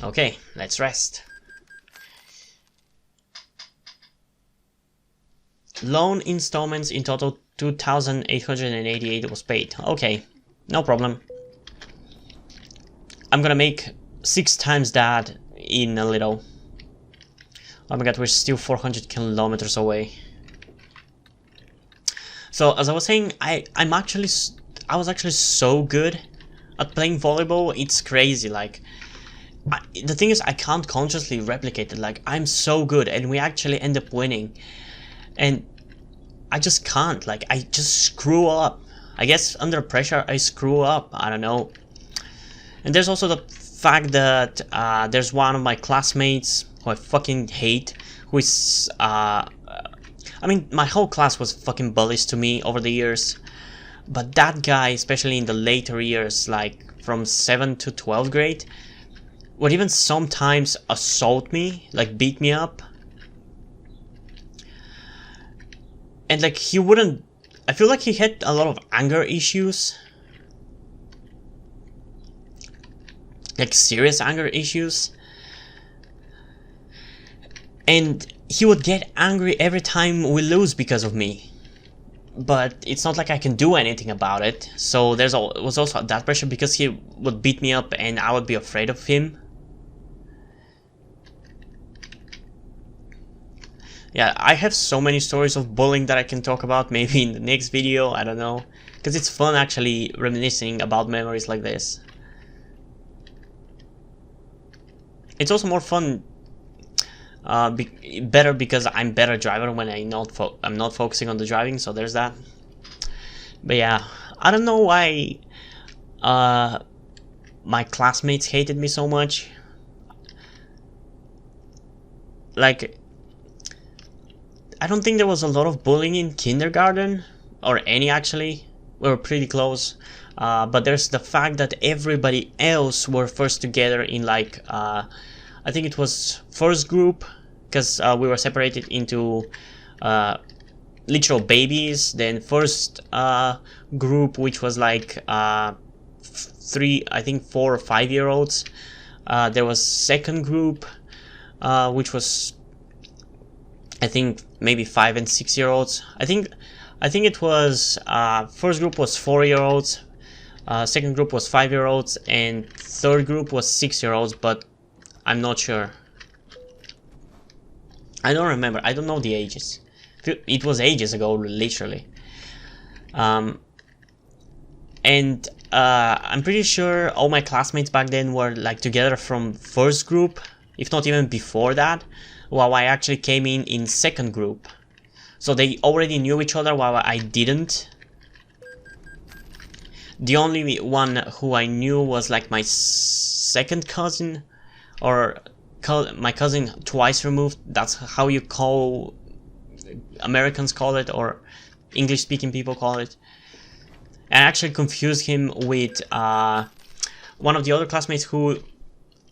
Okay, let's rest. Loan installments in total 2,888 was paid. Okay, no problem. I'm gonna make 6 times that in a little. Oh my god, we're still 400 kilometers away. So as I was saying, I was actually so good at playing volleyball. It's crazy. Like, the thing is, I can't consciously replicate it. Like, I'm so good, and we actually end up winning, and I just can't. Like, I just screw up. I guess under pressure I screw up. I don't know. And there's also the fact that there's one of my classmates who I fucking hate, who is I mean, my whole class was fucking bullies to me over the years, but that guy, especially in the later years, like from 7th to 12th grade, would even sometimes assault me, like beat me up. And like he wouldn't, I feel like he had a lot of anger issues, like serious anger issues, and he would get angry every time we lose because of me. But it's not like I can do anything about it, so was also that pressure because he would beat me up and I would be afraid of him. Yeah, I have so many stories of bullying that I can talk about, maybe in the next video, I don't know. Because it's fun actually reminiscing about memories like this. It's also more fun, better because I'm better driver when I'm not focusing on the driving, so there's that. But yeah, I don't know why my classmates hated me so much. Like, I don't think there was a lot of bullying in kindergarten, or any actually. We were pretty close, but there's the fact that everybody else were first together in like, I think it was first group, because we were separated into literal babies, then first group, which was like I think 4 or 5 year olds. There was second group, which was I think maybe 5 and 6 year olds. I think it was first group was 4 year olds, second group was 5 year olds, and third group was 6 year olds, but I'm not sure. I don't remember. I don't know the ages. It was ages ago, literally. And I'm pretty sure all my classmates back then were like together from first group, if not even before that, while I actually came in second group. So they already knew each other while I didn't. The only one who I knew was like my second cousin, or my cousin twice removed. That's how you call Americans call it, or English speaking people call it. And I actually confused him with one of the other classmates who,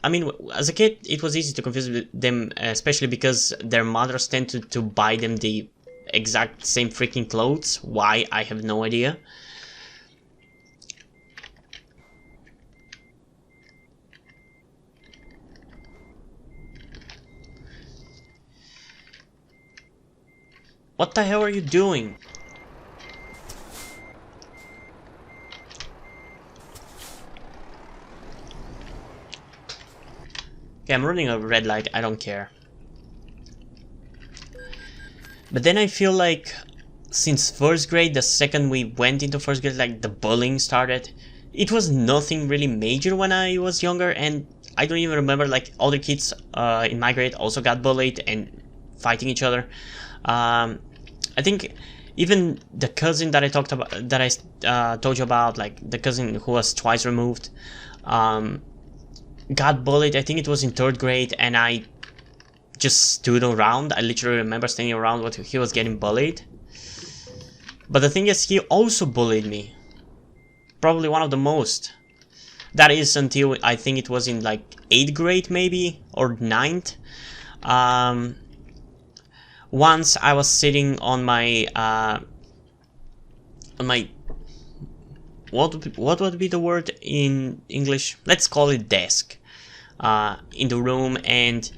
I mean, as a kid it was easy to confuse them, especially because their mothers tend to buy them the exact same freaking clothes. Why, I have no idea. What the hell are you doing? Okay, I'm running a red light, I don't care. But then I feel like since first grade, the second we went into first grade, like the bullying started. It was nothing really major when I was younger, and I don't even remember like other kids in my grade also got bullied and fighting each other. I think even the cousin that I talked about, that I told you about, like the cousin who was twice removed, got bullied. I think it was in third grade, and I just stood around. I literally remember standing around while he was getting bullied. But the thing is, he also bullied me. Probably one of the most. That is until I think it was in like 8th grade maybe, or 9th. Once I was sitting on my what would be the word in English? Let's call it desk, in the room, and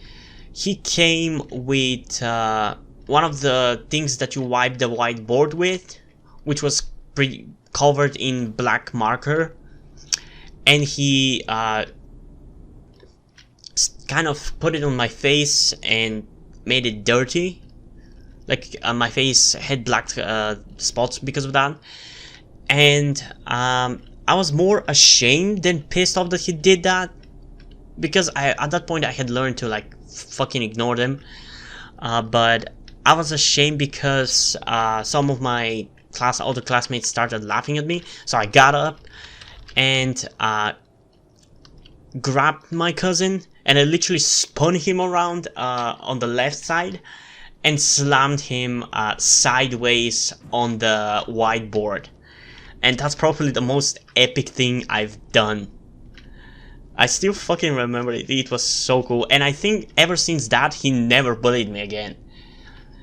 he came with one of the things that you wipe the whiteboard with, which was pretty covered in black marker, and he kind of put it on my face and made it dirty. Like my face had black spots because of that, and I was more ashamed than pissed off that he did that, because at that point I had learned to like fucking ignore them, but I was ashamed because some of my other classmates started laughing at me. So I got up and grabbed my cousin, and I literally spun him around on the left side and slammed him sideways on the whiteboard. And that's probably the most epic thing I've done. I still fucking remember it. It was so cool. And I think ever since that, he never bullied me again.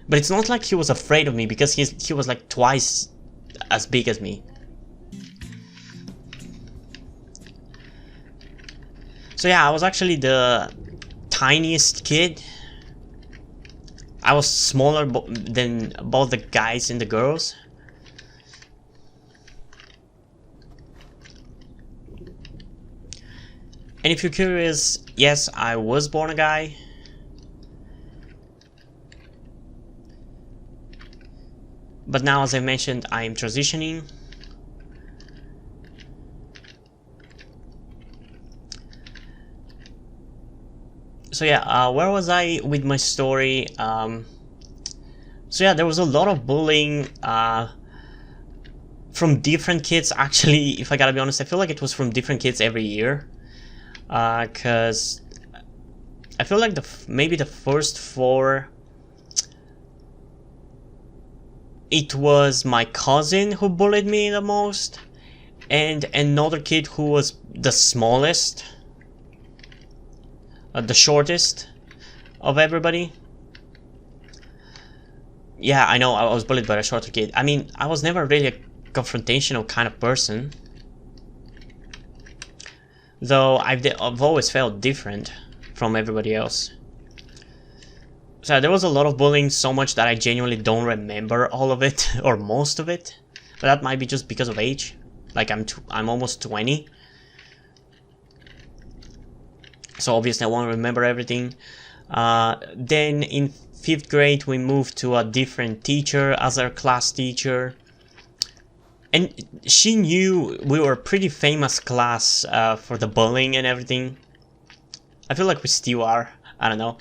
But it's not like he was afraid of me, because he was like twice as big as me. So yeah, I was actually the tiniest kid. I was smaller than both the guys and the girls. And if you're curious, yes, I was born a guy. But now, as I mentioned, I am transitioning. So yeah, where was I with my story? So yeah, there was a lot of bullying from different kids. Actually, if I gotta be honest, I feel like it was from different kids every year. Cause I feel like maybe the first 4, it was my cousin who bullied me the most, and another kid who was the smallest, the shortest of everybody. Yeah, I know, I was bullied by a shorter kid. I mean, I was never really a confrontational kind of person, though I've always felt different from everybody else. So there was a lot of bullying, so much that I genuinely don't remember all of it, or most of it. But that might be just because of age. Like, I'm almost 20. So obviously I won't remember everything. Then in 5th grade we moved to a different teacher as our class teacher. And she knew we were a pretty famous class for the bullying and everything. I feel like we still are. I don't know.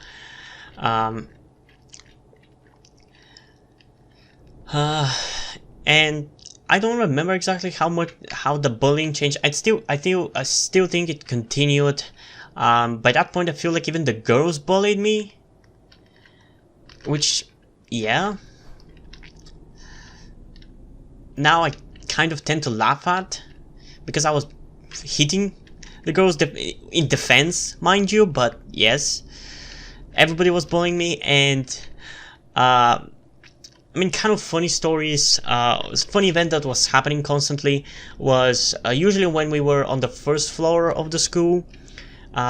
And I don't remember exactly how the bullying changed. I still think it continued. By that point, I feel like even the girls bullied me. Which, yeah. Now I kind of tend to laugh at, because I was hitting the girls in defense, mind you. But yes, everybody was bullying me, and I mean, kind of funny stories. Funny event that was happening constantly was usually when we were on the first floor of the school.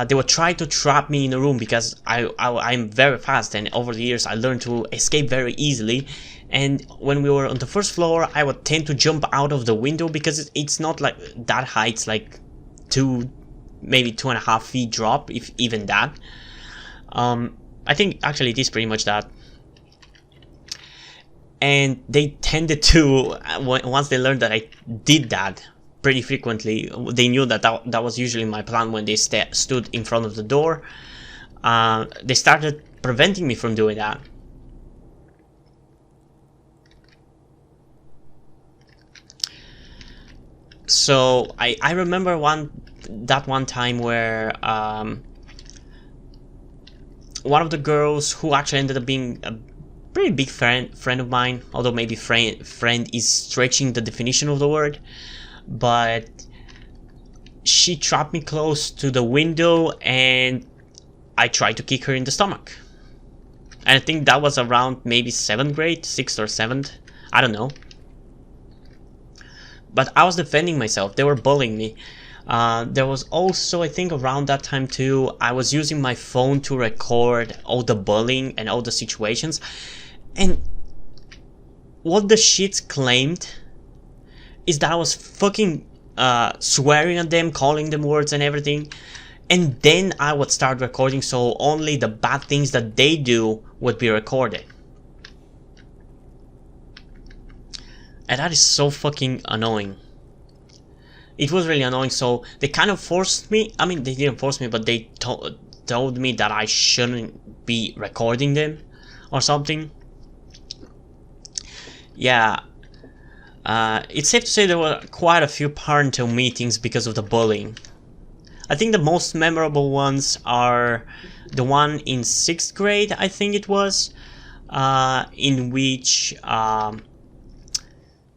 They would try to trap me in a room, because I'm very fast, and over the years I learned to escape very easily. And when we were on the first floor, I would tend to jump out of the window, because it's not like that high. It's like maybe 2.5 feet drop, if even that. I think actually it is pretty much that. And they tended to, once they learned that I did that pretty frequently, they knew that that was usually my plan. When they stood in front of the door, they started preventing me from doing that. So I remember one time where one of the girls, who actually ended up being a pretty big friend of mine, although maybe friend is stretching the definition of the word, but she trapped me close to the window and I tried to kick her in the stomach. And I think that was around maybe 7th grade, 6th or 7th, I don't know. But I was defending myself, they were bullying me. There was also, I think around that time too, I was using my phone to record all the bullying and all the situations. And what the shits claimed is that I was fucking swearing at them, calling them words and everything. And then I would start recording, so only the bad things that they do would be recorded. And that is so fucking annoying. It was really annoying, so they kind of forced me. I mean, they didn't force me, but they told me that I shouldn't be recording them or something. Yeah. It's safe to say there were quite a few parental meetings because of the bullying. I think the most memorable ones are the one in 6th grade, I think it was, in which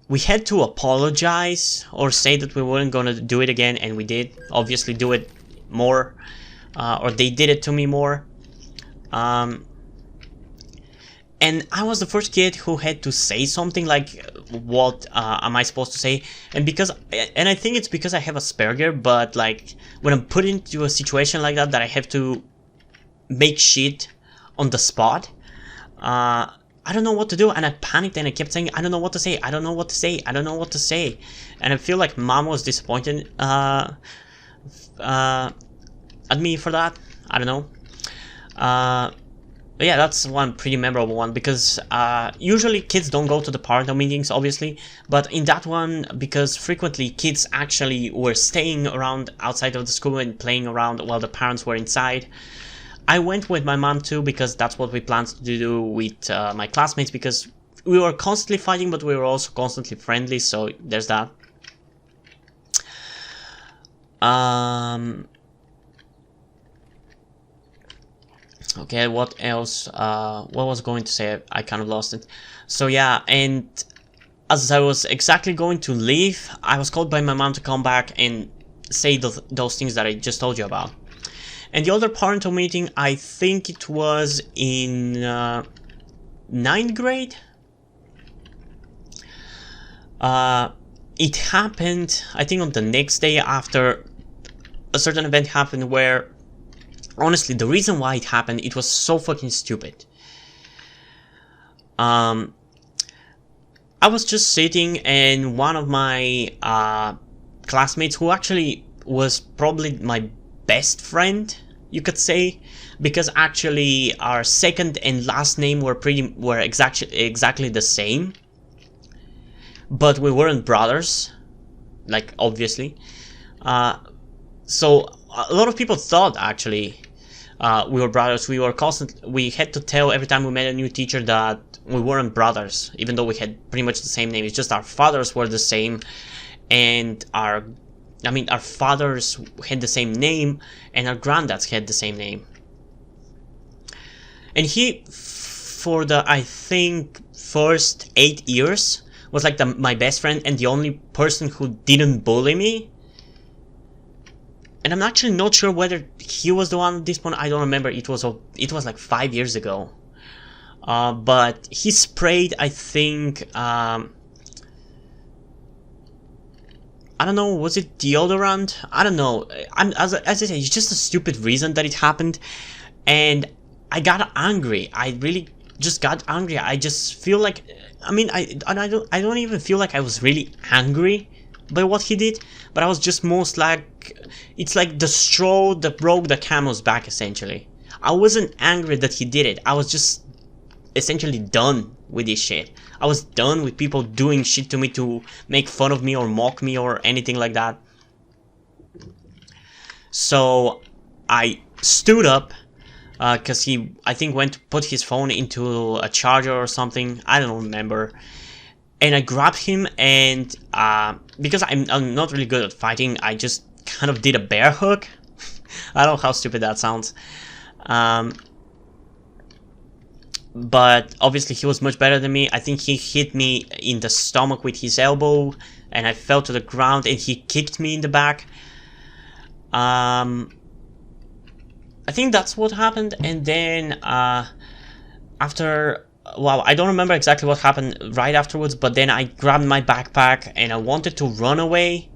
we had to apologize or say that we weren't gonna do it again, and we did obviously do it more, or they did it to me more. And And I was the first kid who had to say something like, what am I supposed to say? And I think it's because I have Asperger, but like when I'm put into a situation like that I have to make shit on the spot, I don't know what to do, and I panicked and I kept saying, I don't know what to say, I don't know what to say, I don't know what to say. And I feel like mom was disappointed at me for that. I don't know. But yeah, that's one pretty memorable one, because usually kids don't go to the parental meetings, obviously, but in that one, because frequently kids actually were staying around outside of the school and playing around while the parents were inside, I went with my mom too, because that's what we planned to do with my classmates, because we were constantly fighting, but we were also constantly friendly, so there's that. Okay, what else? What was I going to say? I kind of lost it. So yeah, and as I was exactly going to leave, I was called by my mom to come back and say those things that I just told you about. And the other parental meeting, I think it was in 9th grade. It happened, I think, on the next day after a certain event happened where, honestly, the reason why it happened, it was so fucking stupid. I was just sitting, and one of my classmates, who actually was probably my best friend, you could say, because actually our second and last name were exactly the same, but we weren't brothers, like, obviously. So a lot of people thought actually we were brothers. We had to tell every time we met a new teacher that we weren't brothers, even though we had pretty much the same name. It's just our fathers were the same, and our fathers had the same name, and our granddads had the same name. And he, for the, I think, first 8 years, was like my best friend and the only person who didn't bully me. And I'm actually not sure whether he was the one at this point. I don't remember. It was like 5 years ago. But he sprayed, I think, I don't know, was it deodorant? I don't know. As I said, it's just a stupid reason that it happened, and I got angry. I really just got angry. I just feel like, I don't even feel like I was really angry by what he did, but I was just most like, it's like the straw that broke the camel's back, essentially. I wasn't angry that he did it. I was just essentially done with this shit. I was done with people doing shit to me to make fun of me or mock me or anything like that. So I stood up, because he, I think, went to put his phone into a charger or something. I don't remember. And I grabbed him, and because I'm not really good at fighting, I just kind of did a bear hug. I don't know how stupid that sounds. But obviously he was much better than me. I think he hit me in the stomach with his elbow, and I fell to the ground, and he kicked me in the back. I think that's what happened. And then after, well, I don't remember exactly what happened right afterwards, but then I grabbed my backpack and I wanted to run away.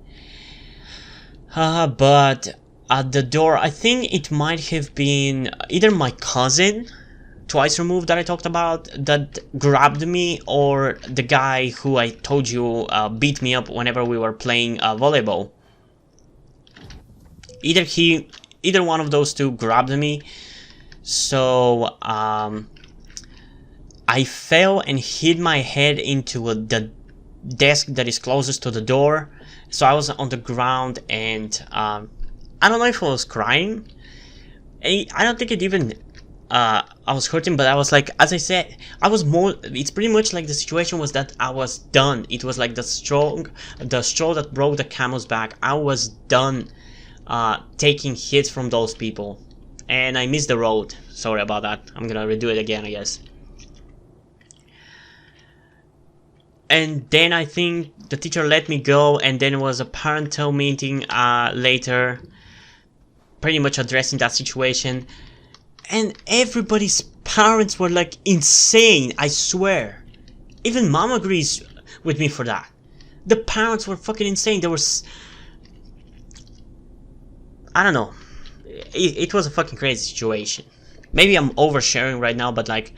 But at the door, I think it might have been either my cousin, twice removed, that I talked about, that grabbed me, or the guy who I told you beat me up whenever we were playing volleyball. Either one of those two grabbed me. So I fell and hit my head into the desk that is closest to the door. So I was on the ground, and I don't know if I was crying. I don't think it even I was hurting, but I was like, as I said, I was more, it's pretty much like the situation was that I was done. It was like the straw that broke the camel's back. I was done taking hits from those people, and I missed the road. Sorry about that. I'm gonna redo it again, I guess. And then I think the teacher let me go, and then it was a parental meeting later, pretty much addressing that situation. And everybody parents were like insane, I swear. Even mom agrees with me for that. The parents were fucking insane. There was, I don't know. It was a fucking crazy situation. Maybe I'm oversharing right now, but like,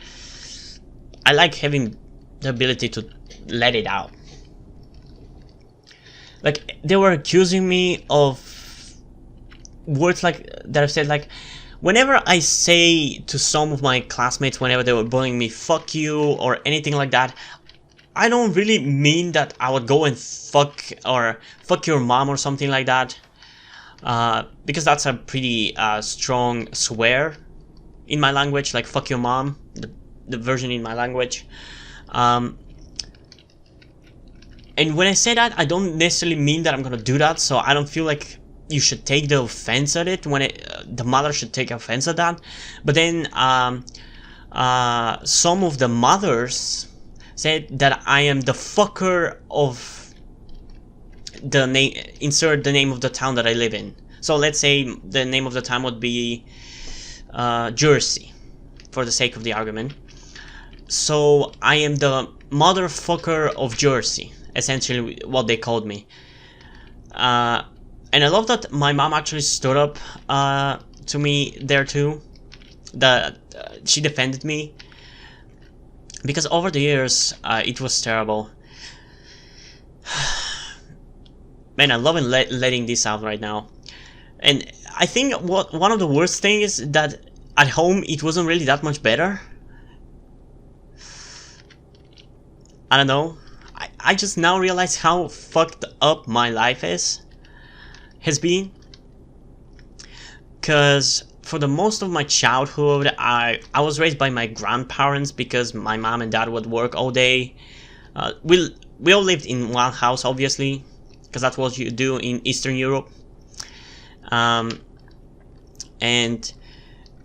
I like having the ability to let it out. Like, they were accusing me of words like that I've said, like, whenever I say to some of my classmates, whenever they were bullying me, fuck you, or anything like that, I don't really mean that I would go and fuck your mom or something like that, because that's a pretty strong swear in my language, like fuck your mom, the version in my language. And when I say that, I don't necessarily mean that I'm gonna do that, so I don't feel like you should take the offense at it, when the mother should take offense at that. But then some of the mothers said that I am the fucker of the name, insert the name of the town that I live in. So let's say the name of the town would be Jersey, for the sake of the argument. So I am the motherfucker of Jersey, essentially what they called me. And I love that my mom actually stood up to me there too. That she defended me, because over the years it was terrible. Man, I love letting this out right now. And I think one of the worst things is that at home it wasn't really that much better. I don't know. I just now realize how fucked up my life has been. Cause for the most of my childhood, I was raised by my grandparents, because my mom and dad would work all day. We all lived in one house, obviously, because that's what you do in Eastern Europe. And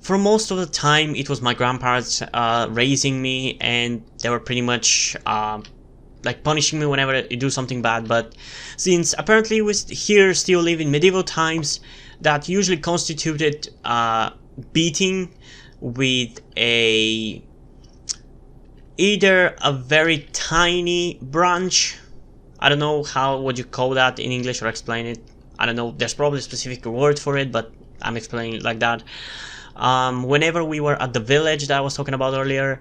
for most of the time, it was my grandparents raising me, and they were pretty much like punishing me whenever I do something bad. But since apparently we here still live in medieval times, that usually constituted beating with either a very tiny branch. I don't know how would you call that in English or explain it. I don't know, there's probably a specific word for it, but I'm explaining it like that. Whenever we were at the village that I was talking about earlier,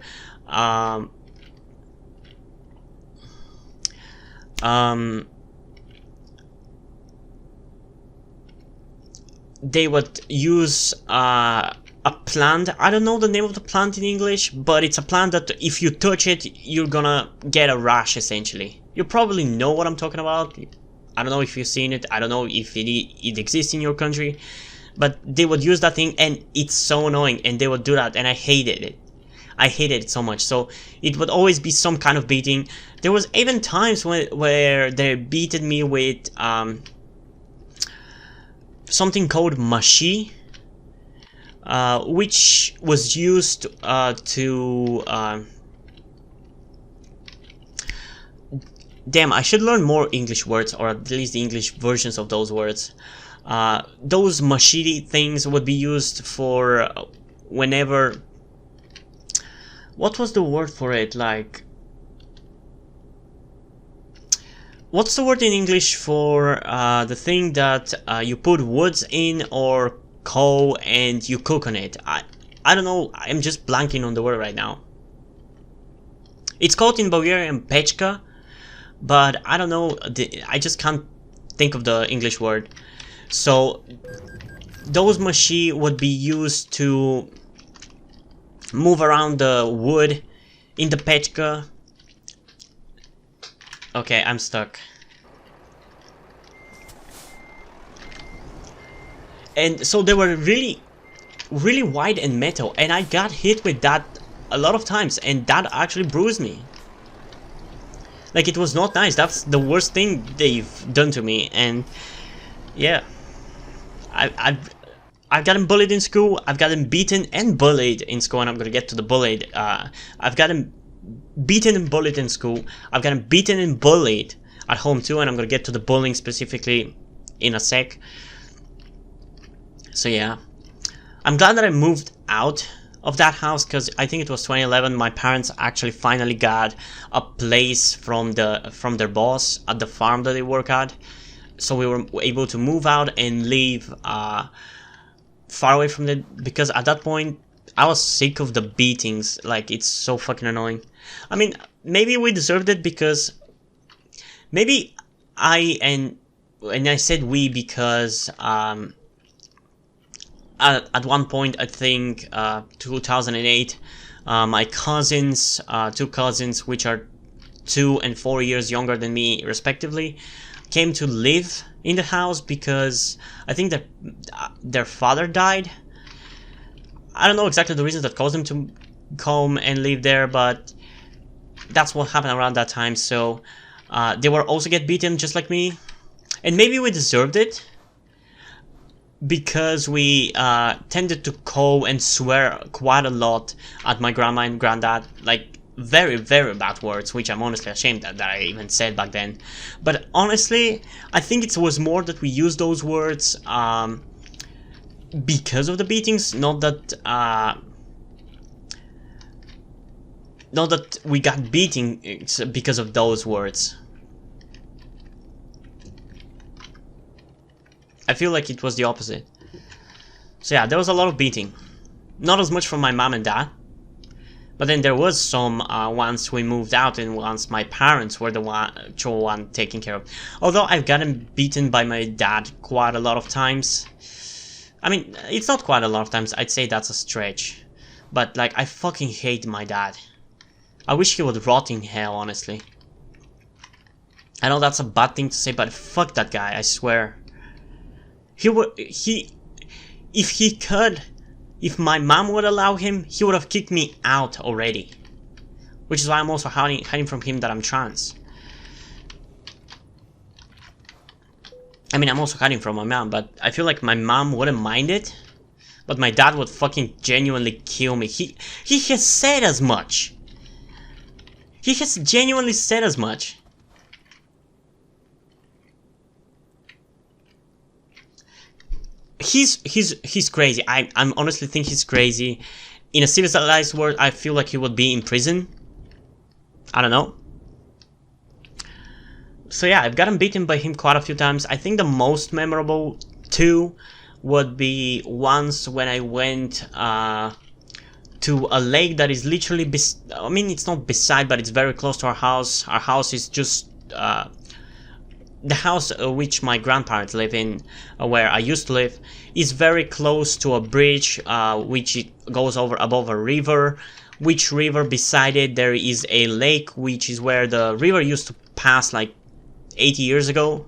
they would use a plant. I don't know the name of the plant in English, but it's a plant that if you touch it, you're gonna get a rash, essentially. You probably know what I'm talking about. I don't know if you've seen it. I don't know if it exists in your country. But they would use that thing, and it's so annoying, and they would do that, and I hated it. I hated it so much. So it would always be some kind of beating. There was even times where they beated me with something called mashi, which was used to damn, I should learn more English words, or at least the English versions of those words. Those machete things would be used for whenever... What was the word for it? Like... What's the word in English for the thing that you put woods in, or coal, and you cook on it? I don't know, I'm just blanking on the word right now. It's called in Bulgarian pechka, but I don't know, I just can't think of the English word. So those machi would be used to move around the wood in the pechka. Okay, I'm stuck. And so they were really wide and metal, and I got hit with that a lot of times, and that actually bruised me. Like, it was not nice. That's the worst thing they've done to me. And yeah, I've gotten bullied in school. I've gotten beaten and bullied in school, and I'm gonna get to the bullied. I've gotten beaten and bullied in school. I've gotten beaten and bullied at home too, and I'm gonna get to the bullying specifically in a sec. So yeah, I'm glad that I moved out of that house, because I think it was 2011. My parents actually finally got a place from their boss at the farm that they work at, so we were able to move out and live far away from it, because at that point I was sick of the beatings. Like, it's so fucking annoying. I mean, maybe we deserved it, because maybe and I said we because at one point, I think 2008, my cousins, two cousins, which are 2 and 4 years younger than me respectively, came to live in the house because I think that their father died. I don't know exactly the reasons that caused them to come and live there, but that's what happened around that time. So they were also get beaten just like me, and maybe we deserved it, because we tended to call and swear quite a lot at my grandma and granddad, like very, very bad words, which I'm honestly ashamed that I even said back then. But honestly, I think it was more that we used those words because of the beatings, not that we got beating because of those words. I feel like it was the opposite. So yeah, there was a lot of beating. Not as much from my mom and dad, but then there was some once we moved out and once my parents were the actual one taking care of. Although I've gotten beaten by my dad quite a lot of times. I mean, it's not quite a lot of times, I'd say that's a stretch. But like, I fucking hate my dad. I wish he would rot in hell, honestly. I know that's a bad thing to say, but fuck that guy, I swear. If my mom would allow him, he would have kicked me out already. Which is why I'm also hiding from him that I'm trans. I mean, I'm also hiding from my mom, but I feel like my mom wouldn't mind it. But my dad would fucking genuinely kill me. He has said as much. He has genuinely said as much. He's crazy. I honestly think he's crazy. In a civilized world, I feel like he would be in prison. I don't know. So yeah, I've gotten beaten by him quite a few times. I think the most memorable two would be once when I went to a lake that is literally I mean, it's not beside, but it's very close to our house. Our house is just the house which my grandparents live in, where I used to live, is very close to a bridge which it goes over above a river, which river beside it there is a lake, which is where the river used to pass like 80 years ago.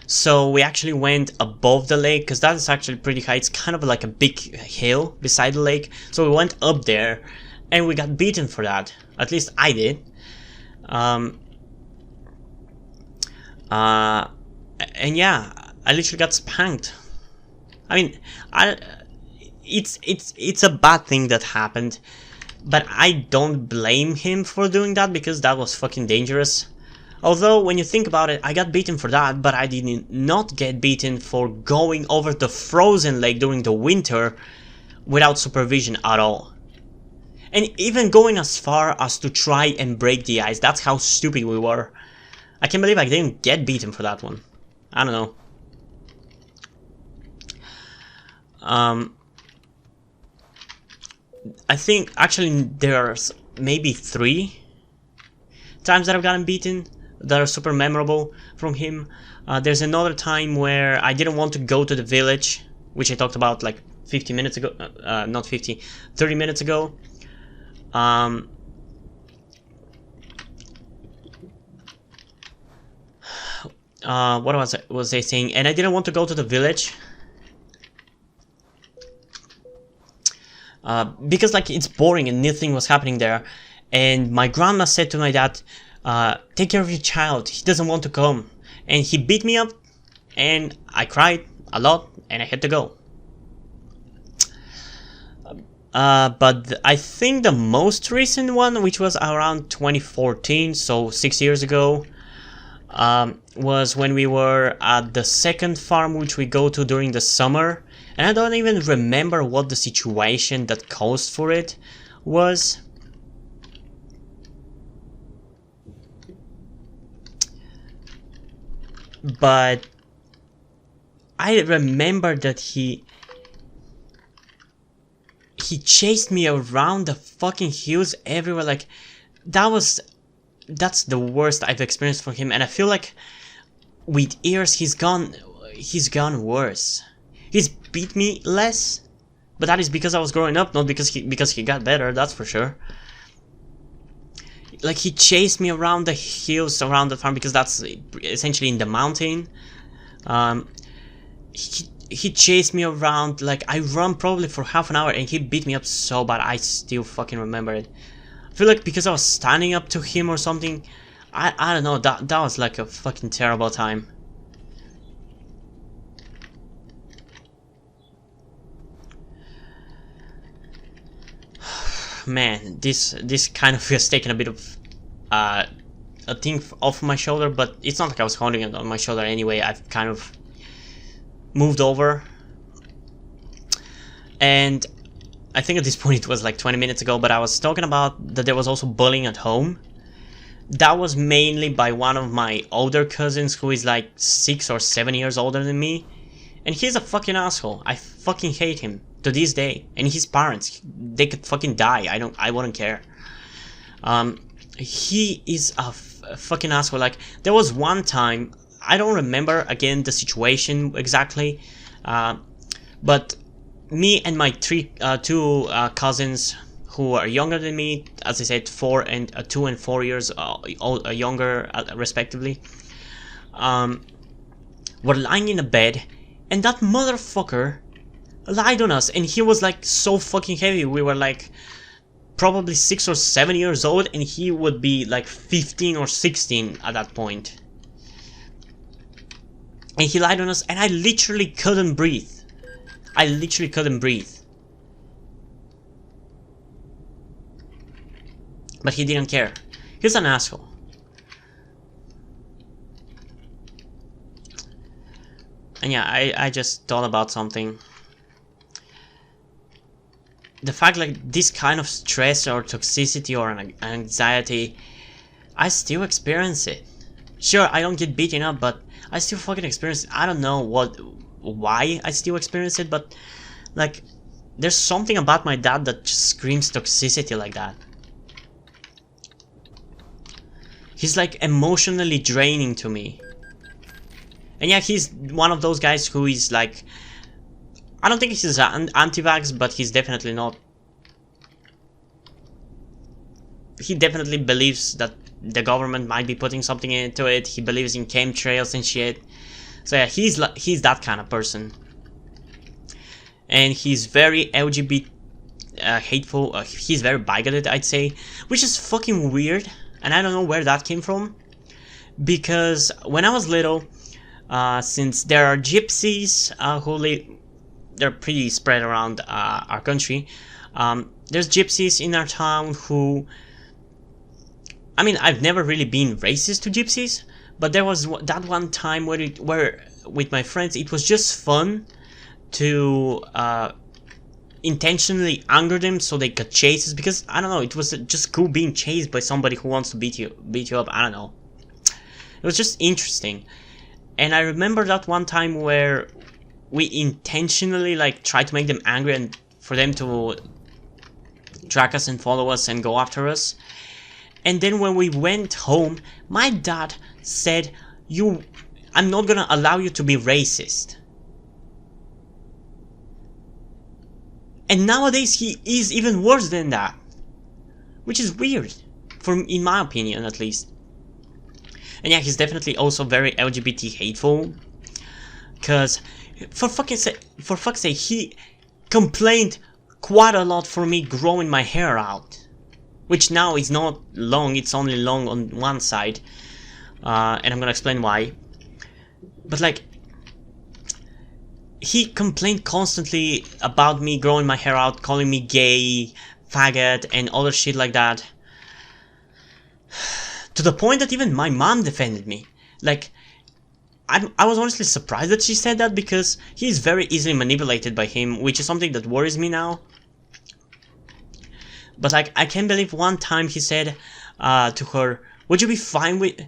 So we actually went above the lake, because that is actually pretty high. It's kind of like a big hill beside the lake. So we went up there and we got beaten for that. At least I did. And yeah, I literally got spanked. I mean, it's a bad thing that happened, but I don't blame him for doing that, because that was fucking dangerous. Although, when you think about it, I got beaten for that, but I did not get beaten for going over the frozen lake during the winter without supervision at all. And even going as far as to try and break the ice. That's how stupid we were. I can't believe I didn't get beaten for that one. I don't know. I think actually there's maybe 3 times that I've gotten beaten that are super memorable from him. There's another time where I didn't want to go to the village, which I talked about like 50 minutes ago. Not 50, 30 minutes ago. What was I saying? And I didn't want to go to the village because like it's boring and nothing was happening there. And my grandma said to my dad, take care of your child, he doesn't want to come. And he beat me up and I cried a lot and I had to go. But I think the most recent one, which was around 2014, so 6 years ago, was when we were at the second farm which we go to during the summer. And I don't even remember what the situation that caused for it was. But I remember that he chased me around the fucking hills everywhere. Like, that's the worst I've experienced from him, and I feel like with years he's gone worse. He's beat me less, but that is because I was growing up, not because he got better, that's for sure. Like, he chased me around the hills around the farm, because that's essentially in the mountain. He chased me around, like, I run probably for half an hour and he beat me up so bad. I still fucking remember it. I feel like because I was standing up to him or something. I don't know, that was like a fucking terrible time. Man, this kind of has taken a bit of a thing off my shoulder, but it's not like I was holding it on my shoulder anyway. I've kind of moved over, and I think at this point it was like 20 minutes ago, but I was talking about that there was also bullying at home. That was mainly by one of my older cousins, who is like 6 or 7 years older than me, and he's a fucking asshole. I fucking hate him to this day, and his parents, they could fucking die. I wouldn't care. He is a fucking asshole. Like, there was one time, I don't remember again the situation exactly, but me and my two cousins who are younger than me, as I said, 2 and 4 years younger respectively, were lying in a bed, and that motherfucker lied on us, and he was like so fucking heavy. We were like probably 6 or 7 years old, and he would be like 15 or 16 at that point. And he lied on us, and I literally couldn't breathe. I literally couldn't breathe. But he didn't care. He's an asshole. And yeah, I just thought about something. The fact, like, this kind of stress or toxicity or anxiety, I still experience it. Sure, I don't get beaten up, but I still fucking experience it. I don't know why I still experience it, but like, there's something about my dad that just screams toxicity like that. He's like emotionally draining to me. And yeah, he's one of those guys who is like, I don't think he's an anti-vax, but he's definitely not. He definitely believes that the government might be putting something into it. He believes in chemtrails and shit. So yeah, he's that kind of person. And he's very LGBT hateful. He's very bigoted, I'd say, which is fucking weird. And I don't know where that came from. Because when I was little, since there are gypsies who live, they're pretty spread around our country. There's gypsies in our town who, I mean, I've never really been racist to gypsies, but there was that one time where with my friends, it was just fun to intentionally anger them so they could chase us, because I don't know, it was just cool being chased by somebody who wants to beat you up. I don't know. It was just interesting. And I remember that one time where we intentionally like tried to make them angry and for them to track us and follow us and go after us. And then when we went home, my dad said, I'm not gonna allow you to be racist. And nowadays he is even worse than that, which is weird, in my opinion at least. And yeah, he's definitely also very LGBT hateful, because for fuck's sake, he complained quite a lot for me growing my hair out, which now is not long, it's only long on one side, and I'm gonna explain why. But like, he complained constantly about me growing my hair out, calling me gay, faggot, and other shit like that. To the point that even my mom defended me. Like, I was honestly surprised that she said that, because he's very easily manipulated by him, which is something that worries me now. But like, I can't believe one time he said to her, "Would you be fine with?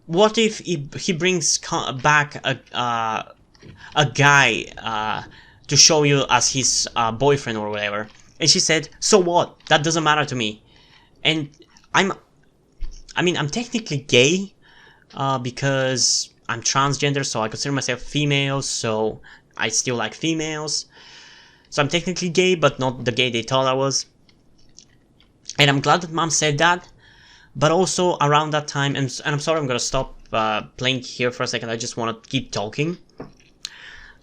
What if he brings back a guy to show you as his boyfriend or whatever?" And she said, "So what? That doesn't matter to me." And I'm technically gay because I'm transgender, so I consider myself female, so I still like females. So I'm technically gay, but not the gay they thought I was. And I'm glad that mom said that. But also around that time, and I'm sorry, I'm gonna stop playing here for a second. I just want to keep talking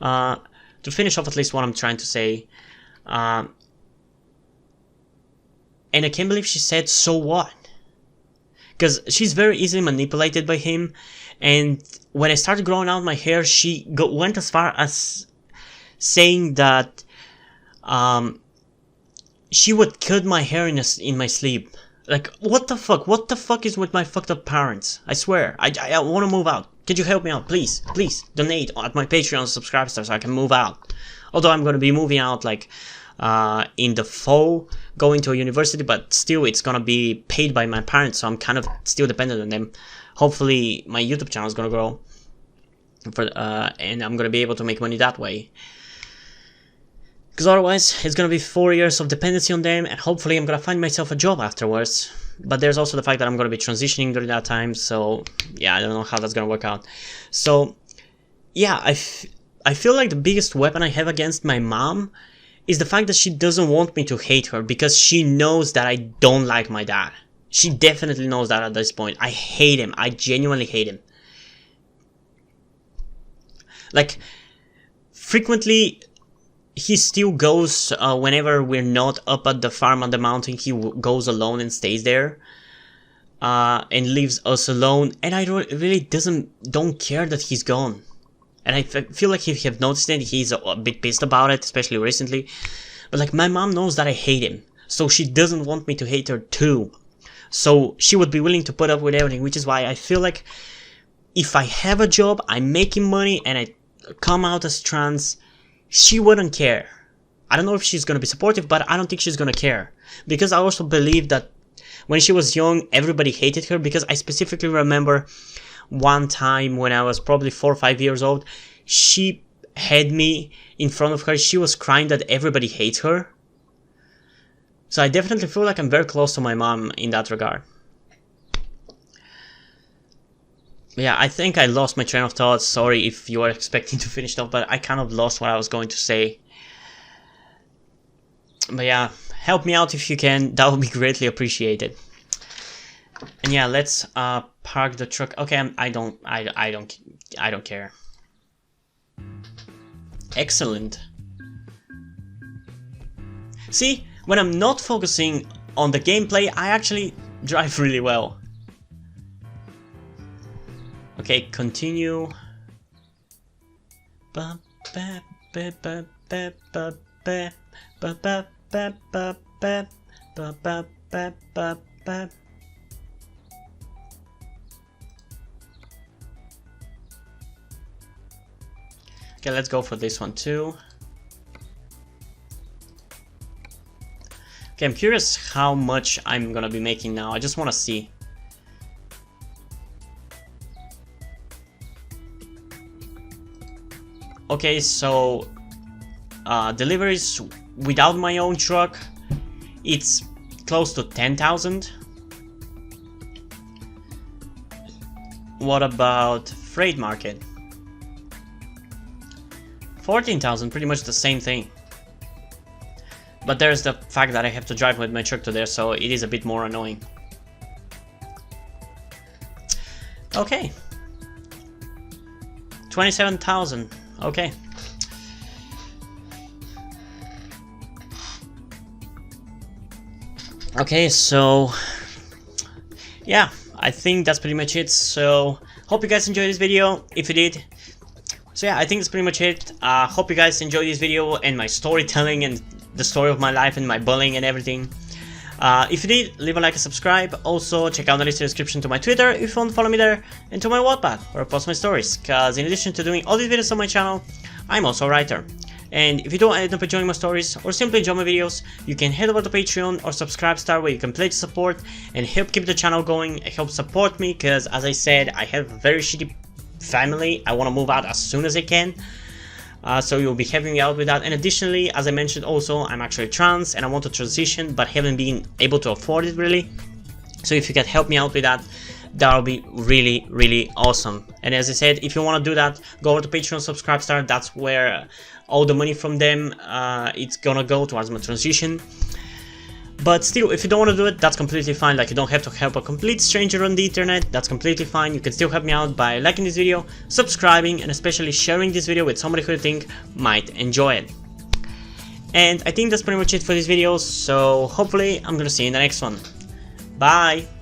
to finish off at least what I'm trying to say. And I can't believe she said, "So what?" Because she's very easily manipulated by him. And when I started growing out my hair, she went as far as saying that she would cut my hair in my sleep. Like, what the fuck? What the fuck is with my fucked up parents? I swear, I want to move out. Could you help me out, please? Please donate at my Patreon subscribers so I can move out. Although I'm gonna be moving out like in the fall, going to a university, but still it's gonna be paid by my parents, so I'm kind of still dependent on them. Hopefully my YouTube channel is gonna grow, and I'm gonna be able to make money that way. Because otherwise, it's gonna be 4 years of dependency on them, and hopefully I'm gonna find myself a job afterwards. But there's also the fact that I'm gonna be transitioning during that time, so yeah, I don't know how that's gonna work out. So yeah, I feel like the biggest weapon I have against my mom is the fact that she doesn't want me to hate her, because she knows that I don't like my dad. She definitely knows that at this point. I hate him. I genuinely hate him. Like, frequently, he still goes, whenever we're not up at the farm on the mountain, he goes alone and stays there. And leaves us alone. And I really don't care that he's gone. And I feel like if you have noticed it, he's a bit pissed about it, especially recently. But like, my mom knows that I hate him, so she doesn't want me to hate her too. So she would be willing to put up with everything, which is why I feel like if I have a job, I'm making money, and I come out as trans, she wouldn't care. I don't know if she's gonna be supportive, but I don't think she's gonna care. Because I also believe that when she was young, everybody hated her, because I specifically remember one time when I was probably 4 or 5 years old, she had me in front of her. She was crying that everybody hates her. So I definitely feel like I'm very close to my mom in that regard. Yeah, I think I lost my train of thought. Sorry if you were expecting to finish off, but I kind of lost what I was going to say. But yeah, help me out if you can. That would be greatly appreciated. And yeah, let's park the truck. Okay, I don't care. Excellent. See, when I'm not focusing on the gameplay, I actually drive really well. Okay, continue. Okay, let's go for this one too. Okay, I'm curious how much I'm gonna be making now. I just want to see. Okay, so deliveries without my own truck, it's close to 10,000. What about freight market? 14,000, pretty much the same thing. But there's the fact that I have to drive with my truck to there, so it is a bit more annoying. Okay. 27,000. Okay. Okay, so yeah, I think that's pretty much it. So hope you guys enjoyed this video. If you did, so yeah, I think that's pretty much it. Hope you guys enjoyed this video and my storytelling and the story of my life and my bullying and everything. If you did, leave a like and subscribe. Also, check out the list in the description to my Twitter if you want to follow me there, and to my Wattpad where I post my stories, cause in addition to doing all these videos on my channel, I'm also a writer. And if you don't end up enjoying my stories or simply enjoy my videos, you can head over to Patreon or Subscribestar where you can pledge support and help keep the channel going, help support me, cause as I said, I have a very shitty family. I want to move out as soon as I can. So you'll be helping me out with that. And additionally, as I mentioned also, I'm actually trans and I want to transition but haven't been able to afford it really. So if you can help me out with that, that'll be really awesome. And as I said, if you want to do that, go over to Patreon, Subscribestar. That's where all the money from them it's gonna go towards my transition. But still, if you don't want to do it, that's completely fine. Like, you don't have to help a complete stranger on the internet. That's completely fine. You can still help me out by liking this video, subscribing, and especially sharing this video with somebody who you think might enjoy it. And I think that's pretty much it for this video. So hopefully I'm gonna see you in the next one. Bye!